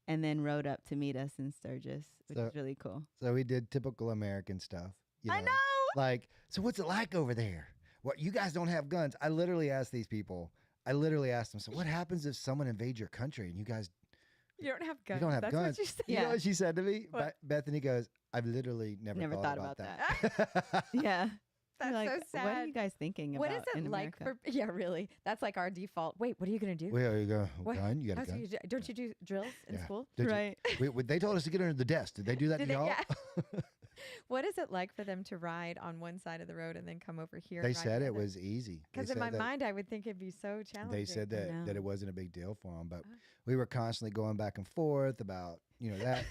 and then rode up to meet us in Sturgis, which So- is really cool. So we did typical American stuff. I know. Like, so what's it like over there? What, you guys don't have guns? I literally asked these people. Them, so what happens if someone invades your country and you guys You don't have guns. don't have That's guns. what you said. You know what she said to me? What? Bethany goes, I've literally never thought about that. Yeah. That's You're like, so sad. What are you guys thinking What about is it in like America? for? Yeah, really. That's like our default. Wait, what are you gonna do? Well, you go, What? gun? You got a How's gun? you do- don't you do drills in Yeah. school? Did you- Right. they told us to get under the desk. Did they do that Did to they- y'all? yeah. What is it like for them to ride on one side of the road and then come over here? They said it was easy. Because in my mind, I would think it'd be so challenging. They said I that know. it wasn't a big deal for them, but Oh. we were constantly going back and forth about that.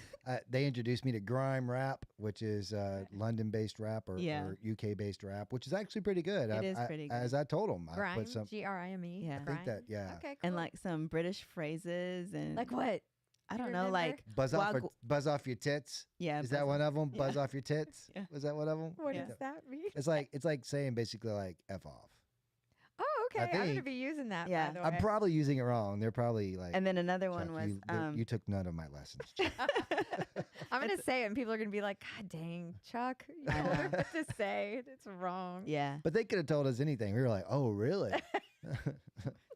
They introduced me to grime rap, which is London-based rap or UK-based rap, which is actually pretty good. It is pretty good. As I told them, I grime, put some. Grime. Yeah. I think that, yeah. Okay, cool. And like some British phrases and like what? I Do you don't know, remember? like Buzz off your tits. yeah. Is that buzz- one of them? Yeah. Buzz off your tits. Yeah. Was that one of them? What Yeah. does that mean? It's like saying basically like F off. Oh, okay. I'm gonna think- be using that. Yeah. By the way. I'm probably using it wrong. They're probably like. And then another one Chuck, was you took none of my lessons. Chuck. I'm gonna say it, and people are gonna be like, "God dang, Chuck, you I told her know. what to say. It's wrong." yeah. But they could have told us anything. We were like, oh, really?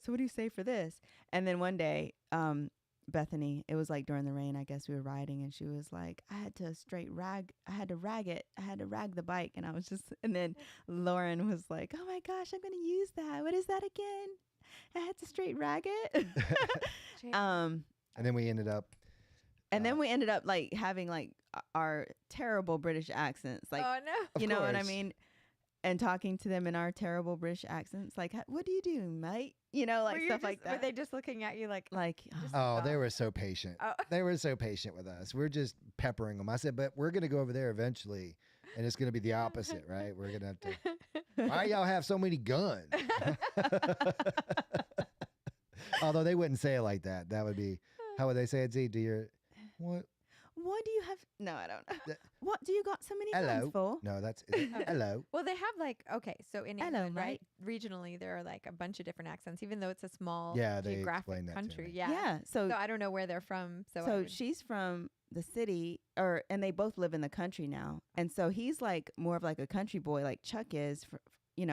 So what do you say for this? And then one day, Bethany, it was like during the rain, I guess we were riding, and she was like, I had to rag the bike. And I was just, and then Lauren was like, oh my gosh, I'm going to use that. What is that again? It's a straight ragged. Straight- um, And then we ended up. and then we ended up like having like our terrible British accents, like oh no. Of you know what I course. mean, and talking to them in our terrible British accents, like, "What do you do, mate?" You know, like Were you stuff just- like that. Were they just looking at you like? like, Just- Oh, they Oh. were so patient. Oh. They were so patient with us. We're just peppering them. I said, but we're gonna go over there eventually, and it's gonna be the opposite, right? We're gonna have to. Why y'all have so many guns? Although they wouldn't say it like that. That would be how would they say it? Z, do you what? what do you have? No, I don't. Th- What do you got so many Hello. guns for? No, that's hello. Well, they have like so in Hello, England, right? Regionally, there are like a bunch of different accents, even though it's a small Yeah, they geographic explained that to country. me. Yeah. So So I don't know where they're from. So, I so would- she's from the city, and they both live in the country now. And so he's like more of like a country boy, like Chuck is,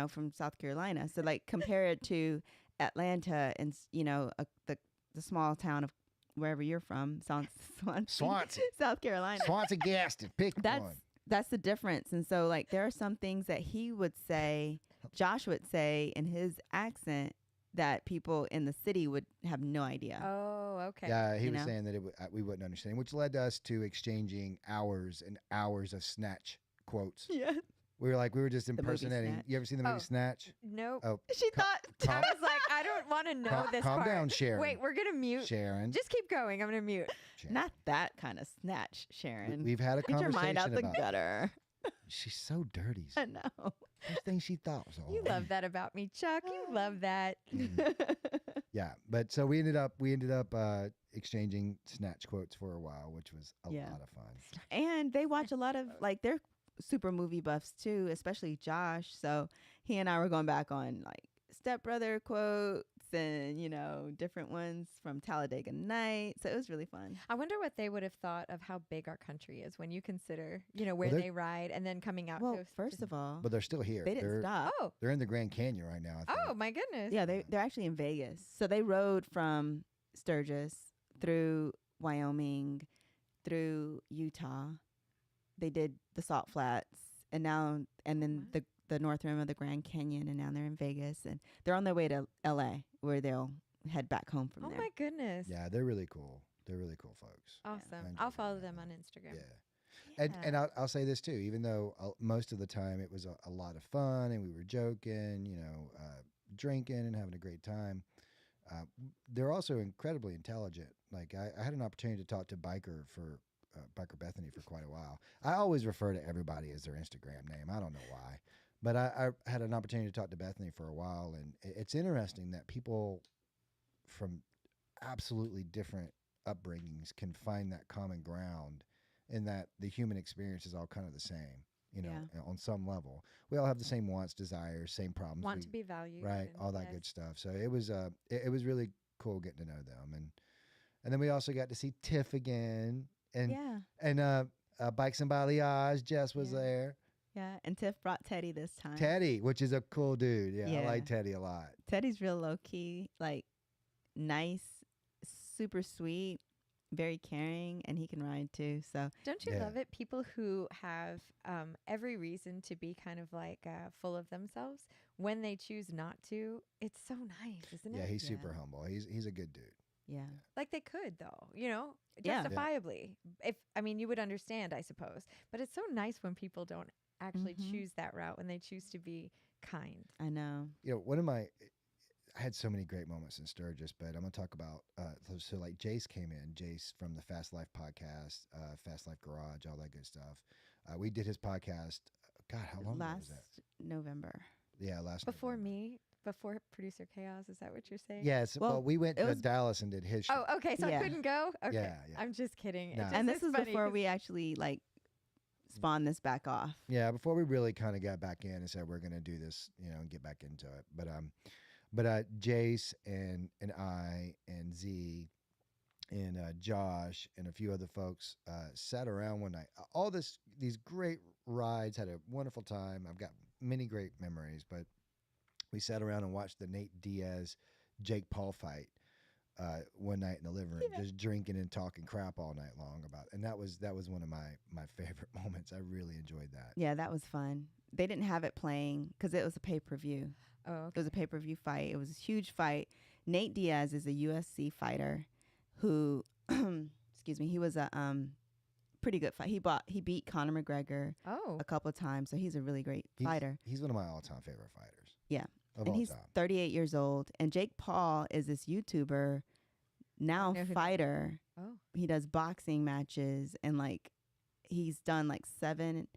from South Carolina. So like compared to Atlanta and the small town of wherever you're from, Swansea. South Carolina. Swansea Gaston. Pick one. That's the difference. And so like there are some things that he would say, Josh would say in his accent that people in the city would have no idea. oh, okay. Yeah, he You was know? saying that we wouldn't understand, which led us to exchanging hours and hours of snatch quotes. Yeah. We were just movie impersonating. Snatch. You ever seen the movie Oh. Snatch? Nope. Oh, She Co- thought I calm, was like, I don't want to know this calm part. down, Sharon. Wait, we're gonna mute. Sharon. Just keep going. I'm gonna mute. Sharon. not that kind of snatch, Sharon. We've had a Get your conversation mind out the about. gutter. She's so dirty. I know. First thing she thought was, You love that about me, Chuck. You love that. Yeah, but so we ended up exchanging snatch quotes for a while, which was a Yeah. lot of fun. And they watch a lot of like they're super movie buffs too, especially Josh. So he and I were going back on like Step Brother quotes and different ones from Talladega Nights. So it was really fun. I wonder what they would have thought of how big our country is when you consider, where they're- they ride and then coming out. Well, to first of all, But they're still here. they didn't they're, stop. oh, They're in the Grand Canyon right now. I think. oh my goodness. Yeah, they're actually in Vegas. So they rode from Sturgis through Wyoming, through Utah. They did the Salt Flats, and then Wow. the North Rim of the Grand Canyon, and now they're in Vegas, and they're on their way to L.A. where they'll head back home from Oh there. my goodness. Yeah, they're really cool. They're really cool folks. Awesome. enjoyed I'll it. follow them on Instagram. Yeah. And I'll say this too, even though most of the time it was a lot of fun and we were joking, drinking and having a great time, they're also incredibly intelligent. Like I had an opportunity to talk to Biker Bethany for quite a while. I always refer to everybody as their Instagram name. I don't know why, but I had an opportunity to talk to Bethany for a while, and it's interesting that people from absolutely different upbringings can find that common ground, in that the human experience is all kind of the same. On some level, we all have the same wants, desires, same problems. Want to be valued. right, and all that yes. good stuff. So it was it was really cool getting to know them, and then we also got to see Tiff again, and Yeah, Bikes and Balayage. Jess was Yeah. there. yeah. And Tiff brought Teddy this time. Teddy, which is a cool dude. Yeah, I Yeah. like Teddy a lot. Teddy's real low key, like nice, super sweet, very caring, and he can ride too. So Don't you Yeah. love it? People who have every reason to be kind of like full of themselves, when they choose not to, it's so nice, isn't Yeah, it? he's Yeah. super humble. He's a good dude. yeah, Like they could, though, Yeah. justifiably. You would understand, I suppose. But it's so nice when people don't actually Mhm. choose that route, when they choose to be kind. I know. One of my, I had so many great moments in Sturgis, but I'm gonna talk about so like Jace came in, Jace from the Fast Life podcast, Fast Life Garage, all that good stuff. We did his podcast. God, how long ago was that? Last November. Yeah, last Before November. me, before Producer Chaos, is that what you're saying? Yes. Well, Well, we went it to was- Dallas and did his show. Oh, okay. So Yeah. I couldn't go? Okay. Yeah. I'm just kidding. It No. just And this is was funny before 'cause- we actually like spawned this back off. Yeah, before we really kind of got back in and said we're gonna do this, and get back into it. But Jace and I and Z and Josh and a few other folks sat around one night. These great rides, had a wonderful time. I've got many great memories, but we sat around and watched the Nate Diaz Jake Paul fight one night in the living room, just drinking and talking crap all night long and that was one of my favorite moments. I really enjoyed that. Yeah, that was fun. They didn't have it playing because it was a pay-per-view. Oh, It okay. was a pay-per-view fight. It was a huge fight. Nate Diaz is a UFC fighter who, excuse me, he was a pretty good fight. He beat Conor McGregor Oh, a couple of times, so he's a really great fighter. He's one of my all-time favorite fighters. Yeah. Of And all he's time. 38 years old. And Jake Paul is this YouTuber, now know who that- fighter. oh. He does boxing matches, and like he's done like 7,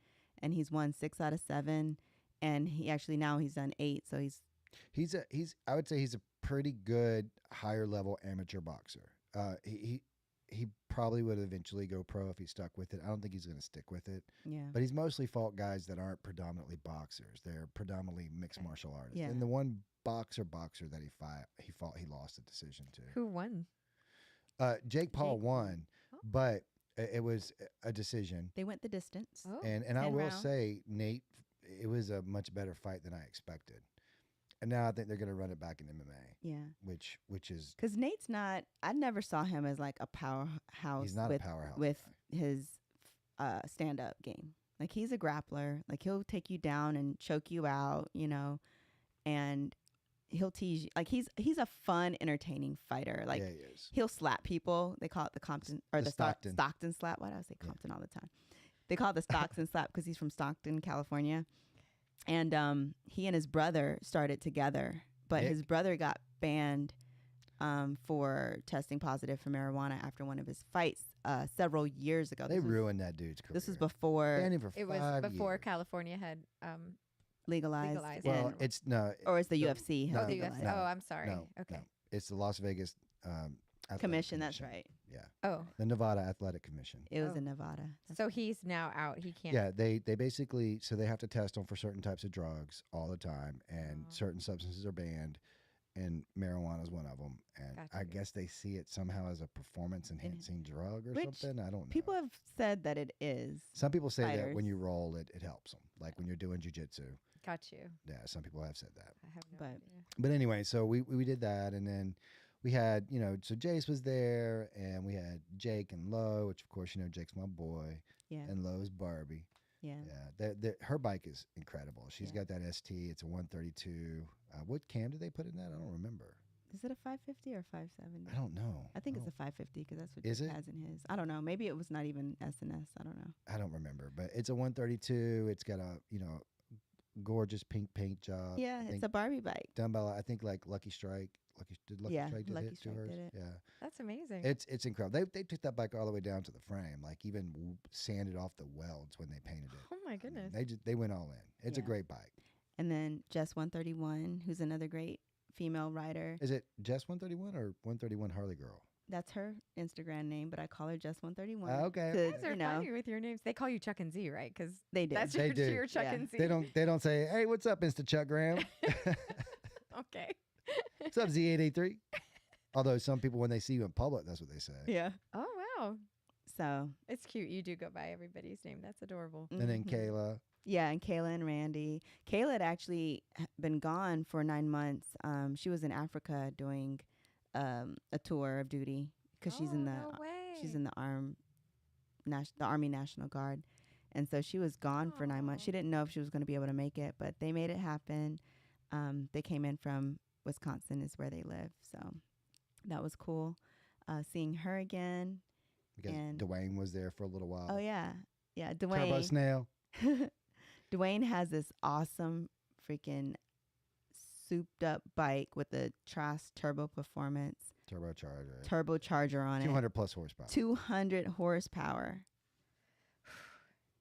and he's won 6 out of 7. And now he's done 8. So I would say he's a pretty good higher level amateur boxer. He probably would eventually go pro if he stuck with it. I don't think he's going to stick with it. yeah. But he's mostly fought guys that aren't predominantly boxers. They're predominantly mixed martial artists. Yeah. And the one boxer that he lost the decision to. Who won? Jake Paul Jake? won, Oh. but it was a decision. They went the distance. Oh, And I 10 will rounds. say, Nate, it was a much better fight than I expected. And now I think they're going to run it back in MMA, Yeah. which is Because Nate's not, I never saw him as like a powerhouse he's not with, a powerhouse with guy. his stand up game. Like he's a grappler. Like he'll take you down and choke you out, and he'll tease you. Like he's a fun, entertaining fighter. Like Yeah, he is. he'll slap people. They call it the Compton or The the Stockton. Stockton slap. Why do I say Yeah. Compton all the time? They call it the Stockton slap because he's from Stockton, California. And he and his brother started together, but Nick? his brother got banned for testing positive for marijuana after one of his fights several years ago. They ruined that dude's career. This was before Banned him for It was 5 before years. California had legalized. legalized. Well, and- it's no. or it's the no, UFC. no, has the legalized. UFC. no, Oh, I'm sorry. No, Okay. no. It's the Las Vegas Athletic Commission. That's Commission. right. Yeah, Oh, the Nevada Athletic Commission. It was Oh. in Nevada. That's so he's now out. He can't. Yeah, they basically they have to test them for certain types of drugs all the time, and Oh. certain substances are banned, and marijuana is one of them. And I Gotcha. guess they see it somehow as a performance enhancing drug or Which something. I don't know. People have said that it is. Some people say that when fighters. you roll, it helps them, like when you're doing jujitsu. Got you. Yeah, some people have said that. I have no But- idea. But anyway, so we did that, and then we had so Jace was there, and we had Jake and Lo, which of course Jake's my boy, Yeah. and Lo's Barbie. Yeah. Yeah, her bike is incredible. She's Yeah. got that ST. It's a 132. What cam did they put in that? I don't remember. Is it a 550 or 570? I don't know. I think it's a 550 because that's what Is Jake it? has in his. I don't know. Maybe it was not even SNS. I don't know. I don't remember, but it's a 132. It's got a gorgeous pink paint job. Yeah, I it's think a Barbie bike. done by I think like Lucky Strike. Did Lucky Yeah, Strike did Lucky it to Strike hers? did it. Yeah. That's amazing. It's incredible. They took that bike all the way down to the frame, like even sanded off the welds when they painted it. oh my I mean, goodness. they went all in. It's a Yeah. great bike. And then Jess 131, who's another great female rider. Is it Jess 131 or 131 Harley Girl? That's her Instagram name, but I call her Jess 131. Okay. to, You guys are funny with your names. They call you Chuck and Z, right? Because They did. that's They your, do. your Chuck Yeah. and Z. They don't say, "Hey, what's up, Insta Chuck Graham? Okay. What's up, Z883?" Although some people, when they see you in public, that's what they say. Yeah. Oh wow, So. it's cute. You do go by everybody's name. That's adorable. And then mhm. Kayla. Yeah, and Kayla and Randy. Kayla had actually been gone for 9 months. She was in Africa doing a tour of duty because she's in the no way. she's in the the Army National Guard, and so she was gone for 9 months. Aw. She didn't know if she was going to be able to make it, but they made it happen. They came in from Wisconsin, is where they live, so that was cool. Seeing her again. Because And- Dwayne was there for a little while. Oh yeah, yeah. Turbo Dwayne. Snail. Dwayne has this awesome freaking souped up bike with a Tras Turbo Performance Turbocharger. turbocharger on 200 plus horsepower. it. 200 horsepower.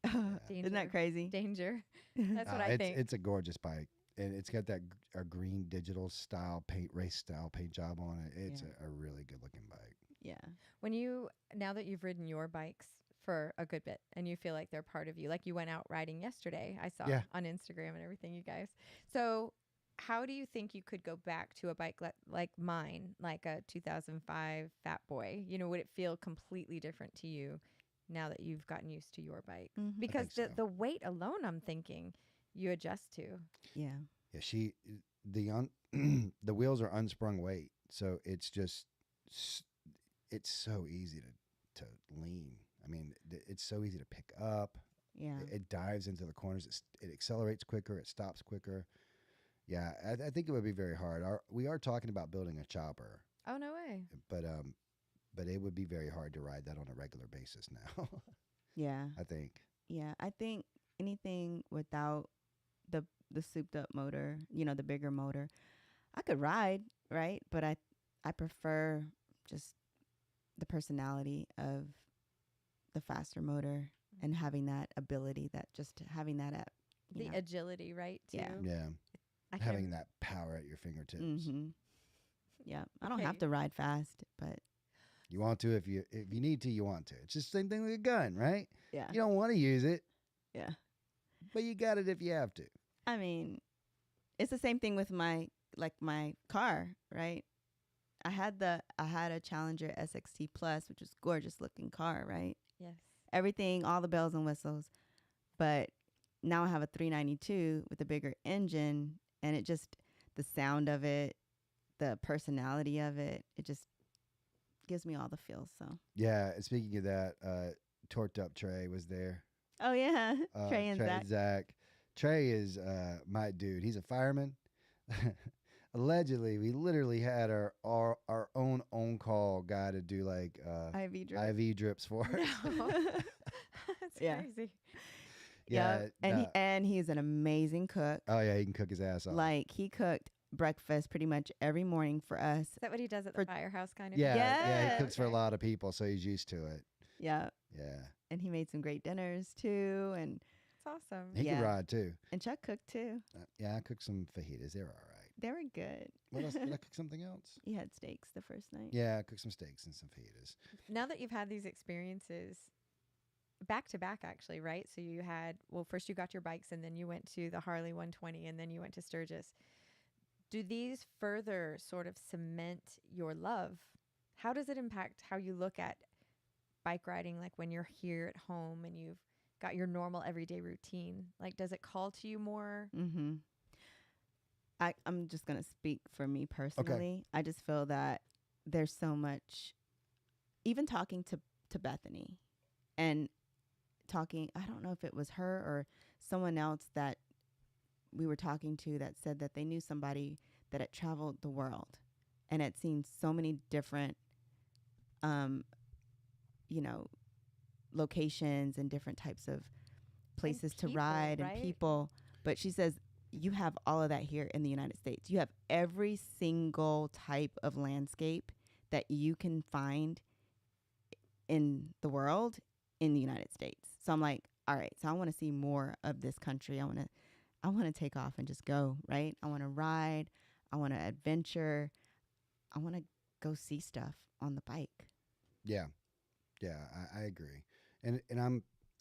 Isn't Danger. that crazy? Danger. That's what I it's, think. It's a gorgeous bike. And it's got that a green digital style race style paint job on it. It's Yeah. a really good looking bike. Yeah. Now that you've ridden your bikes for a good bit and you feel like they're part of you, like you went out riding yesterday, I saw Yeah. on Instagram and everything, you guys. So how do you think you could go back to a bike like mine, like a 2005 Fat Boy? Would it feel completely different to you now that you've gotten used to your bike? Mhm. Because think so. the weight alone, I'm thinking you adjust to. Yeah. Yeah, the wheels are unsprung weight, so it's just it's so easy to lean. I mean, it's so easy to pick up. Yeah. It dives into the corners. It accelerates quicker. It stops quicker. Yeah, I think it would be very hard. We are talking about building a chopper, Oh, no way. but it would be very hard to ride that on a regular basis now. Yeah. I think. Yeah. I think anything without the souped up motor, the bigger motor, I could ride, right? But I prefer just the personality of the faster motor and having that ability, that just having that at The agility, right? Too. Yeah. Yeah, I having can- that power at your fingertips. Mm-hmm. Yeah. I don't have Okay. to ride fast, but You want to if you need to, you want to. It's just the same thing with a gun, right? yeah. You don't want to use it, Yeah. but you got it if you have to. I mean, it's the same thing with my car, right? I had a Challenger SXT Plus, which was gorgeous looking car, right? Yes. Everything, all the bells and whistles. But now I have a 392 with a bigger engine, and it just, the sound of it, the personality of it, it just gives me all the feels. So. Yeah. And speaking of that, torqued up Trey was there. Oh yeah, Trey and Zach. Trey is my dude. He's a fireman. Allegedly, we literally had our own on-call guy to do like IV drip. IV drips for us. No. That's Yeah. crazy. Yeah, And he's an amazing cook. oh yeah, he can cook his ass off. Like he cooked breakfast pretty much every morning for us. Is that what he does at the firehouse kind of yeah, thing? yeah, he Yes. cooks for a lot of people, so he's used to it. Yeah. Yeah, And he made some great dinners too. And It's awesome. he can Yeah. ride too. Chuck cooked too. Yeah, I cooked some fajitas. They were all right. They were good. What else? Did I cook something else? He had steaks the first night. Yeah, I cooked some steaks and some fajitas. Now that you've had these experiences back to back, actually, right? So you had, first you got your bikes and then you went to the Harley 120 and then you went to Sturgis. Do these further sort of cement your love? How does it impact how you look at bike riding, like when you're here at home and you've got your normal everyday routine? Like, does it call to you more? Mm-hmm. I'm just going to speak for me personally. I just feel that there's so much, even talking to Bethany and talking, I don't know if it was her or someone else that we were talking to that said that they knew somebody that had traveled the world and had seen so many different, locations and different types of places to people, ride right? and people. But she says, you have all of that here in the United States. You have every single type of landscape that you can find in the world in the United States. So I'm like, all right, so I want to see more of this country. I want to take off and just go, right? I want to ride. I want to adventure. I want to go see stuff on the bike. Yeah, yeah, I agree. And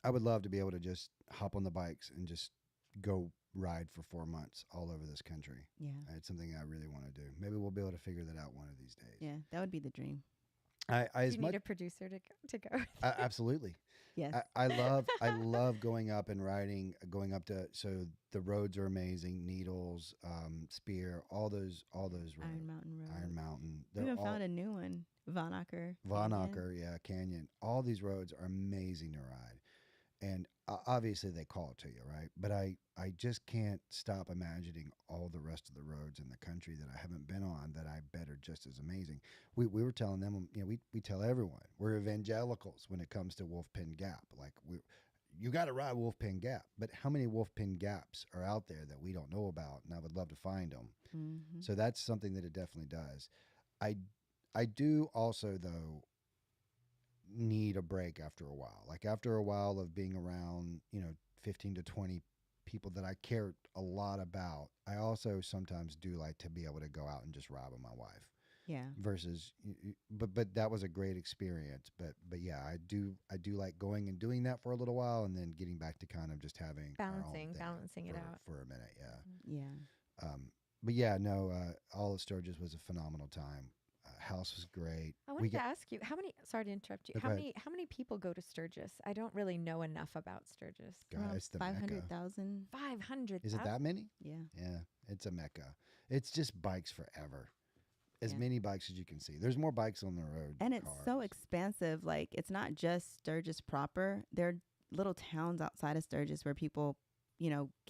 I would love to be able to just hop on the bikes and just go ride for 4 months all over this country. Yeah. It's something I really want to do. Maybe we'll be able to figure that out one of these days. Yeah, that would be the dream. I Do as you much need a producer to go? absolutely. Yes. I love going up and riding, going up to, so the roads are amazing. Needles, Spear, all those roads. Iron Mountain Road. Iron Mountain. We even found a new one, Vanacker. Vanacker, yeah, Canyon. All these roads are amazing to ride. And obviously they call it to you, right? But I just can't stop imagining all the rest of the roads in the country that I haven't been on that I bet are just as amazing. We were telling them, we tell everyone we're evangelicals when it comes to Wolfpin Gap. Like you got to ride Wolfpin Gap, but how many Wolfpin Gaps are out there that we don't know about? And I would love to find them. Mm-hmm. So that's something that it definitely does. I do also though need a break after a while. Like after a while of being around, 15 to 20 people that I care a lot about, I also sometimes do like to be able to go out and just ride with my wife. Yeah. Versus, but that was a great experience. But yeah, I do like going and doing that for a little while and then getting back to kind of just having our own thing balancing it out for a minute. Yeah. Yeah. But yeah, no, all of Sturgis was a phenomenal time. House was great. I wanted to ask you, sorry to interrupt you. No, go ahead. How many people go to Sturgis? I don't really know enough about Sturgis. God, it's the Mecca. 500,000. 500. Is it that many? Yeah. Yeah, it's a Mecca. It's just bikes forever. As Yeah. many bikes as you can see. There's more bikes on the road. And than it's so cars. expansive. Like, it's not just Sturgis proper. There are little towns outside of Sturgis where people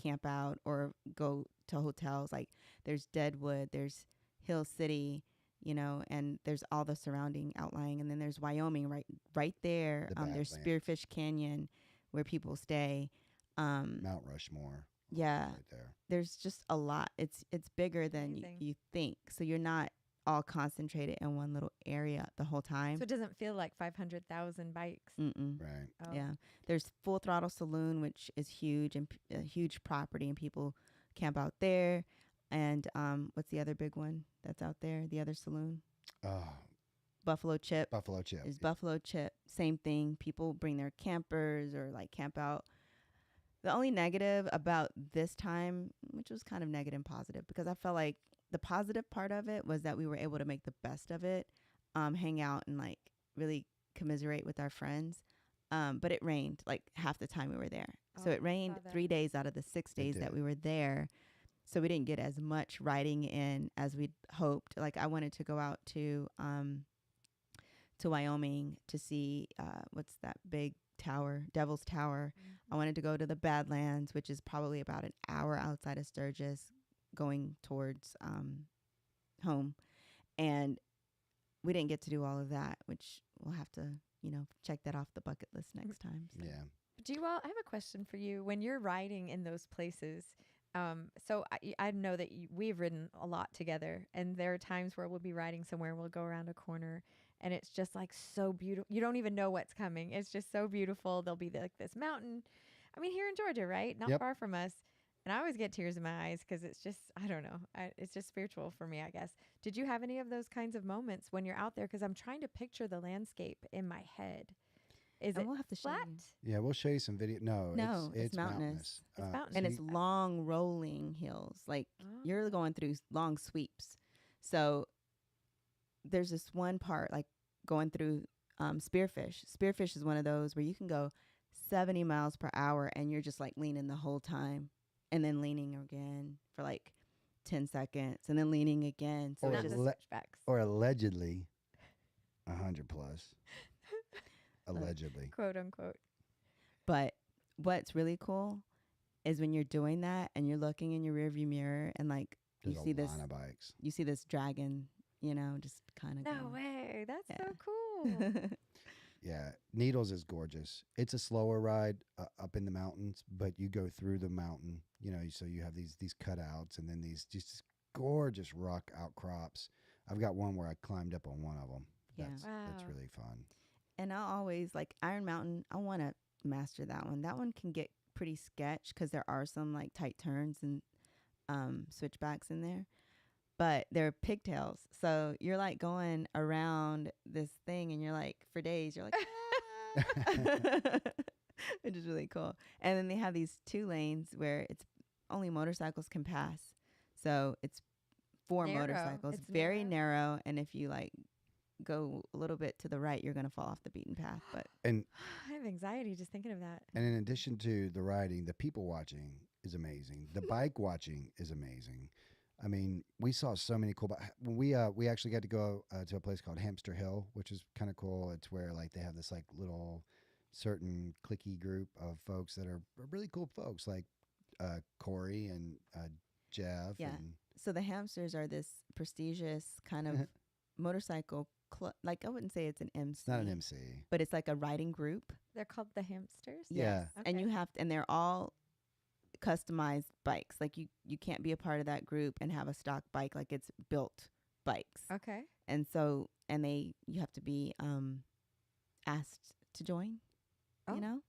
camp out or go to hotels. Like there's Deadwood, there's Hill City, and there's all the surrounding outlying, and then there's Wyoming right there. The There's Badlands. Spearfish Canyon where people stay. Mount Rushmore. Yeah, Right there. there's just a lot. It's bigger than Amazing. you think. So you're not all concentrated in one little area the whole time. So it doesn't feel like 500,000 bikes. Mm-mm. Right. Oh. Yeah, there's Full Throttle Saloon, which is huge and a huge property, and people camp out there. And what's the other big one that's out there? The other saloon, Oh, Buffalo Chip. Buffalo Chip. Is Buffalo Chip. Same thing. People bring their campers or like camp out. The only negative about this time, which was kind of negative and positive, because I felt like the positive part of it was that we were able to make the best of it, hang out and like really commiserate with our friends. But it rained like half the time we were there. So Oh, it I rained saw that. 3 days out of the 6 It days that did. we were there. So we didn't get as much riding in as we'd hoped. Like I wanted to go out to Wyoming to see what's that big tower, Devil's Tower. I wanted to go to the Badlands, which is probably about an hour outside of Sturgis, going towards home. And we didn't get to do all of that, which we'll have to, check that off the bucket list next time. So. Yeah. Do you all? I have a question for you. When you're riding in those places, so I know that we've ridden a lot together, and there are times where we'll be riding somewhere, we'll go around a corner, and it's just like so beautiful. You don't even know what's coming. It's just so beautiful. There'll be like this mountain. I mean, here in Georgia, right? Not Yep. far from us. And I always get tears in my eyes because it's just, I don't know. It's just spiritual for me, I guess. Did you have any of those kinds of moments when you're out there? Because I'm trying to picture the landscape in my head. Is And it we'll have to show flat? you. Yeah, we'll show you some video. No, No, it's it's mountainous. It's mountainous. And so it's you- long rolling hills. Like you're Oh. going through long sweeps. So there's this one part like going through Spearfish. Spearfish is one of those where you can go 70 miles per hour and you're just like leaning the whole time and then leaning again for like 10 seconds and then leaning again. So Or Not it's the just switchbacks. or allegedly 100 plus. Allegedly. Quote unquote. But what's really cool is when you're doing that and you're looking in your rearview mirror and like There's you a see this line of bikes. you see this dragon, just kind of No way. That's Yeah. so cool. Yeah, Needles is gorgeous. It's a slower ride up in the mountains, but you go through the mountain. So you have these cutouts and then these just gorgeous rock outcrops. I've got one where I climbed up on one of them. Yeah. That's Wow. really fun. And I'll always like Iron Mountain. I want to master that one. That one can get pretty sketch because there are some like tight turns and switchbacks in there, but they're pigtails. So you're like going around this thing and you're like for days, you're like, "Ah." Which is really cool. And then they have these 2 lanes where it's only motorcycles can pass. So it's for Narrow. motorcycles. It's Very narrow. narrow. And if you like go a little bit to the right, you're going to fall off the beaten path. But And I have anxiety just thinking of that. and in addition to the riding, the people watching is amazing. The bike watching is amazing. I mean, we saw so many cool. We actually got to go to a place called Hamster Hill, which is kind of cool. It's where like they have this like little certain cliquey group of folks that are really cool folks, like Corey and Jeff. Yeah. And so the Hamsters are this prestigious kind of motorcycle club. Like I wouldn't say it's an MC. it's not an MC. But it's like a riding group. They're called the hamsters. Yeah. And Okay. you have and they're all customized bikes. Like you can't be a part of that group and have a stock bike. Like it's built bikes. Okay. And so you have to be asked to join, Oh.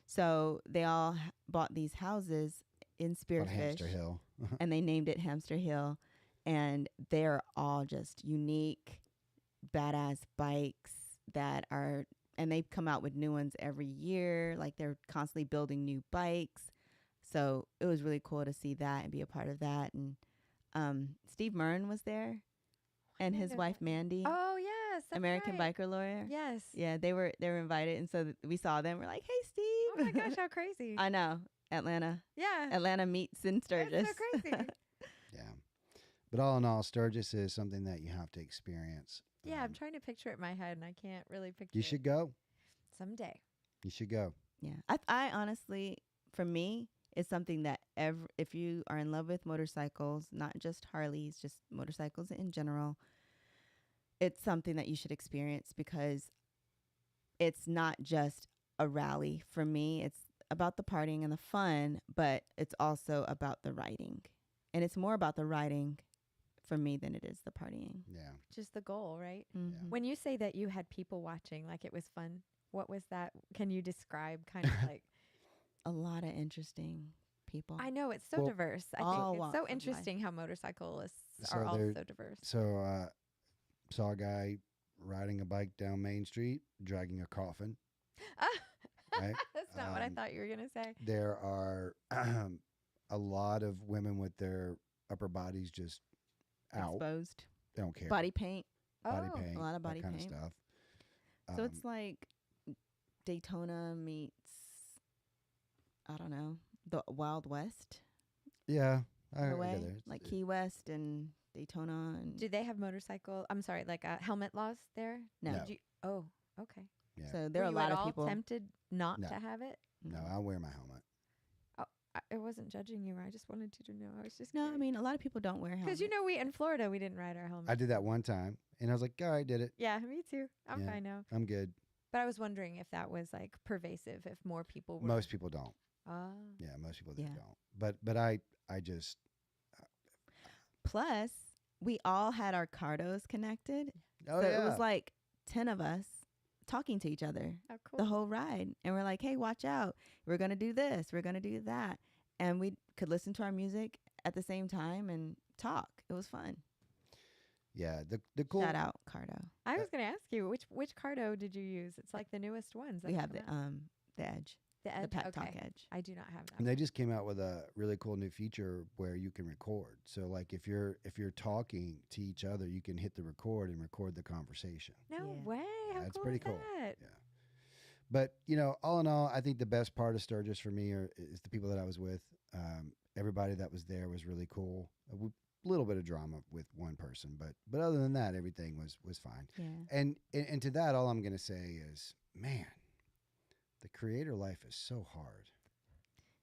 So they all bought these houses in Called Spearfish Hamster Hill. and they named it Hamster Hill, and they're all just unique, badass bikes and they come out with new ones every year. Like they're constantly building new bikes. So it was really cool to see that and be a part of that. And Steve Murren was there, and did I his know wife that? Mandy, Oh yes, that's American right. biker lawyer. Yes. Yeah, they were invited, and so we saw them. We're like, "Hey, Steve!" Oh my gosh, how crazy! I know, Atlanta Yeah. meets in Sturgis. That's so crazy. Yeah. But all in all, Sturgis is something that you have to experience. Yeah, I'm trying to picture it in my head, and I can't really picture. You it. should go. Someday. You should go. Yeah, I honestly, for me, it's something that if you are in love with motorcycles, not just Harleys, just motorcycles in general, it's something that you should experience because it's not just a rally. For me, it's about the partying and the fun, but it's also about the riding. And it's more about the riding for me than it is the partying. Yeah. Just the goal, right? Mm-hmm. When you say that you had people watching, like it was fun, what was that? Can you describe kind of like? A lot of interesting people. I know it's so Well, diverse. I all think it's walks so of interesting how motorcyclists So are all they're- so diverse. So saw a guy riding a bike down Main Street, dragging a coffin. Right? That's not what I Um, thought you were gonna say. There are a lot of women with their upper bodies just out. Exposed. They don't care. Body paint. Body Oh. paint, A lot of that body kind paint. of stuff. So it's like Daytona meets, I don't know, the Wild West. yeah, In I a get way. there. Like Key West and Daytona. And Do they have motorcycle? I'm sorry, like helmet laws there? No. No. Did you, oh, okay. Yeah. So there Were are a you lot at of all people. tempted not No. to have it? No, I wear my helmet. I wasn't judging you. I just wanted you to know. I was just No, I mean, a lot of people don't wear helmets. because you know we in Florida we didn't ride our helmets. I did that one time, and I was like, all right, did it. Yeah, me too. I'm Yeah. fine now. I'm good. But I was wondering if that was like pervasive, if more people were. Most people don't. Ah. Yeah, most people just Yeah. don't. But I just Plus, we all had our cardos connected. oh so yeah. it was like 10 of us talking to each other How cool. the whole ride. And we're like, hey, watch out. We're going to do this. We're going to do that. And we could listen to our music at the same time and talk. It was fun. yeah. The cool. Shout out Cardo. I was going to ask you which Cardo did you use? It's like the newest ones. that We have come the out. Edge, the Edge. the Pep okay. Talk Edge. I do not have that. And they just came out with a really cool new feature where you can record. So like if you're talking to each other, you can hit the record and record the conversation. No Yeah. way. How That's cool pretty is cool. that? Yeah. But all in all, I think the best part of Sturgis for me is the people that I was with. Everybody that was there was really cool. A little bit of drama with one person, but other than that, everything was fine. Yeah. And to that, all I'm gonna say is, man, the creator life is so hard.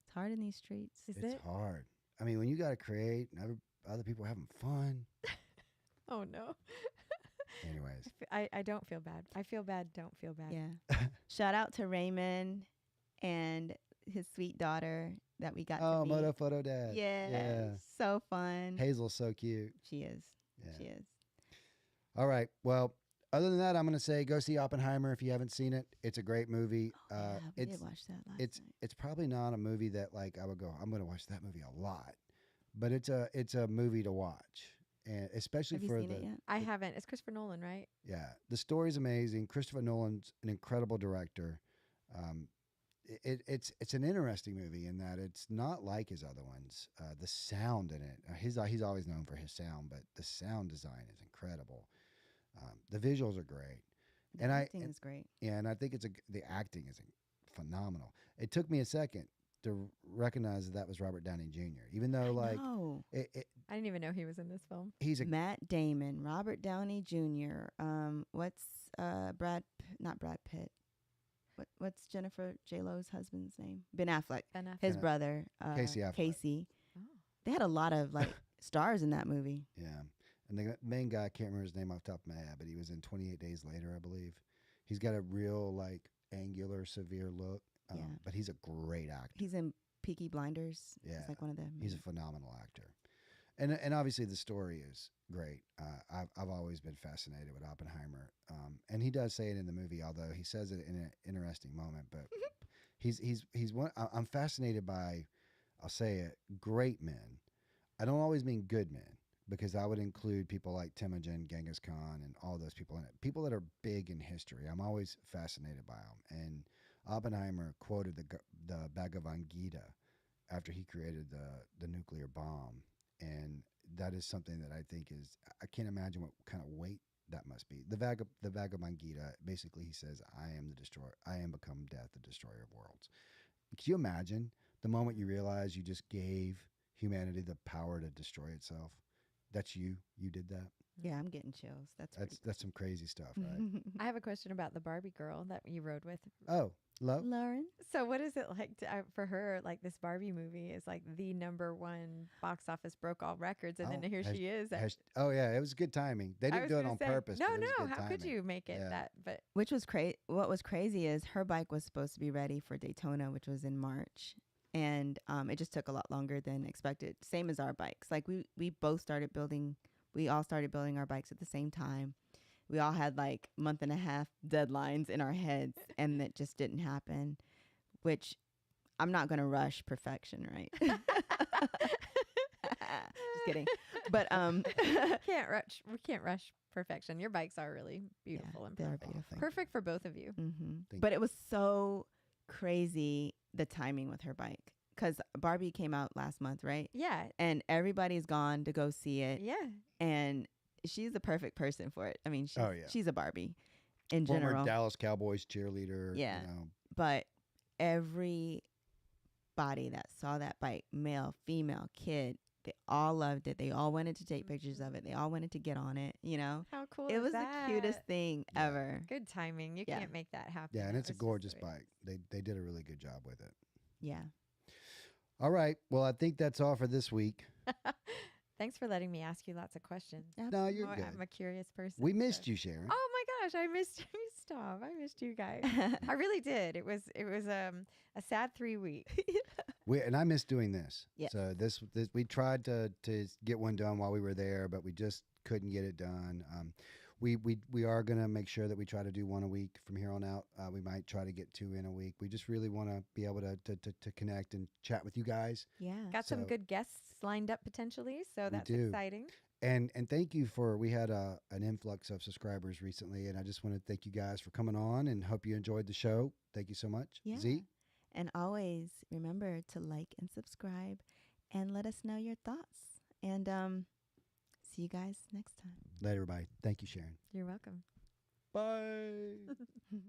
It's hard in these streets. Is It's it? hard. I mean, when you got to create and other people having fun. Oh no. Anyways, I don't feel bad. I feel bad. Don't feel bad. Yeah. Shout out to Raymond and his sweet daughter that we got oh, to meet. Moto Photo Dad. Yeah. So fun. Hazel's so cute. She is. Yeah. She is. All right. Well, other than that, I'm going to say go see Oppenheimer if you haven't seen it. It's a great movie. Yeah, we it's did watch that last it's night. it's probably not a movie that like I would go, I'm going to watch that movie a lot. But it's a movie to watch. And especially Have you for seen the it yet? I haven't. It's Christopher Nolan, right? yeah, the story's amazing. Christopher Nolan's an incredible director. It's an interesting movie in that it's not like his other ones. The sound in it, he's always known for his sound, but the sound design is incredible. The visuals are great, The and acting is great. and I think the acting is phenomenal. It took me a second to recognize that was Robert Downey Jr. Even though No. I didn't even know he was in this film. he's a Matt Damon, Robert Downey Jr. What's not Brad Pitt. What's Jennifer J-Lo's husband's name? Ben Affleck. Ben Affleck. His Ben- brother, Casey Affleck. Casey. Oh. They had a lot of like stars in that movie. yeah, and the main guy, I can't remember his name off the top of my head, but he was in 28 Days Later, I believe. He's got a real like angular, severe look. Yeah. But he's a great actor. He's in Peaky Blinders. Yeah. It's like one of the He's a main- phenomenal actor, and obviously the story is great. I've always been fascinated with Oppenheimer, and he does say it in the movie, although he says it in an interesting moment. But he's one. I'm fascinated by, I'll say it, great men. I don't always mean good men because I would include people like Temujin, Genghis Khan, and all those people in it. People that are big in history. I'm always fascinated by them. And Oppenheimer quoted the Bhagavad Gita after he created the nuclear bomb, and that is something that I think is, I can't imagine what kind of weight that must be. The Bhagavad Gita, basically he says, I am the destroyer, I am become death, the destroyer of worlds. Can you imagine the moment you realize you just gave humanity the power to destroy itself? That's you did that. Yeah, I'm getting chills. That's some crazy stuff, right? I have a question about the Barbie girl that you rode with. Oh, love. Lauren. So what is it like for her? Like this Barbie movie is like the #1 box office, broke all records, and Oh, then here she is. Oh yeah, it was good timing. They I didn't was do it gonna on say, purpose. No, but it was no. good How could timing. you make it Yeah. that? But Which was what was crazy is her bike was supposed to be ready for Daytona, which was in March. And it just took a lot longer than expected. Same as our bikes. Like we all started building our bikes at the same time. We all had like month and a half deadlines in our heads, and it just didn't happen, which I'm not going to rush perfection, right? Just kidding. But we can't rush perfection. Your bikes are really beautiful and they are perfect. beautiful. Perfect for both of you. Mm-hmm. But it was so crazy, the timing with her bike, because Barbie came out last month, right? Yeah. And everybody's gone to go see it. Yeah. And she's the perfect person for it. I mean, she's a Barbie in Former general. Dallas Cowboys cheerleader. Yeah. You know. But everybody that saw that bike, male, female, kid, they all loved it. They all wanted to take pictures of it. They all wanted to get on it, you know? How cool It is was that? the cutest thing ever. Good timing. You can't make that happen. Yeah, and That it's a was just gorgeous the way- bike. They did a really good job with it. Yeah. All right. Well, I think that's all for this week. Thanks for letting me ask you lots of questions. No, you're good. I'm a curious person. We missed you, Sharon. Oh my gosh, I missed you. Stop. I missed you guys. I really did. It was a sad 3 weeks. And I missed doing this. Yes. So this we tried to get one done while we were there, but we just couldn't get it done. We are going to make sure that we try to do one a week from here on out. We might try to get 2 in a week. We just really want to be able to connect and chat with you guys. Yeah. Got some So- good guests lined up potentially, so that's do. exciting. And thank you we had an influx of subscribers recently, and I just want to thank you guys for coming on and hope you enjoyed the show. Thank you so much. Yeah. Z? And always remember to like and subscribe and let us know your thoughts. And see you guys next time. Later, everybody. Thank you, Sharon. You're welcome. Bye.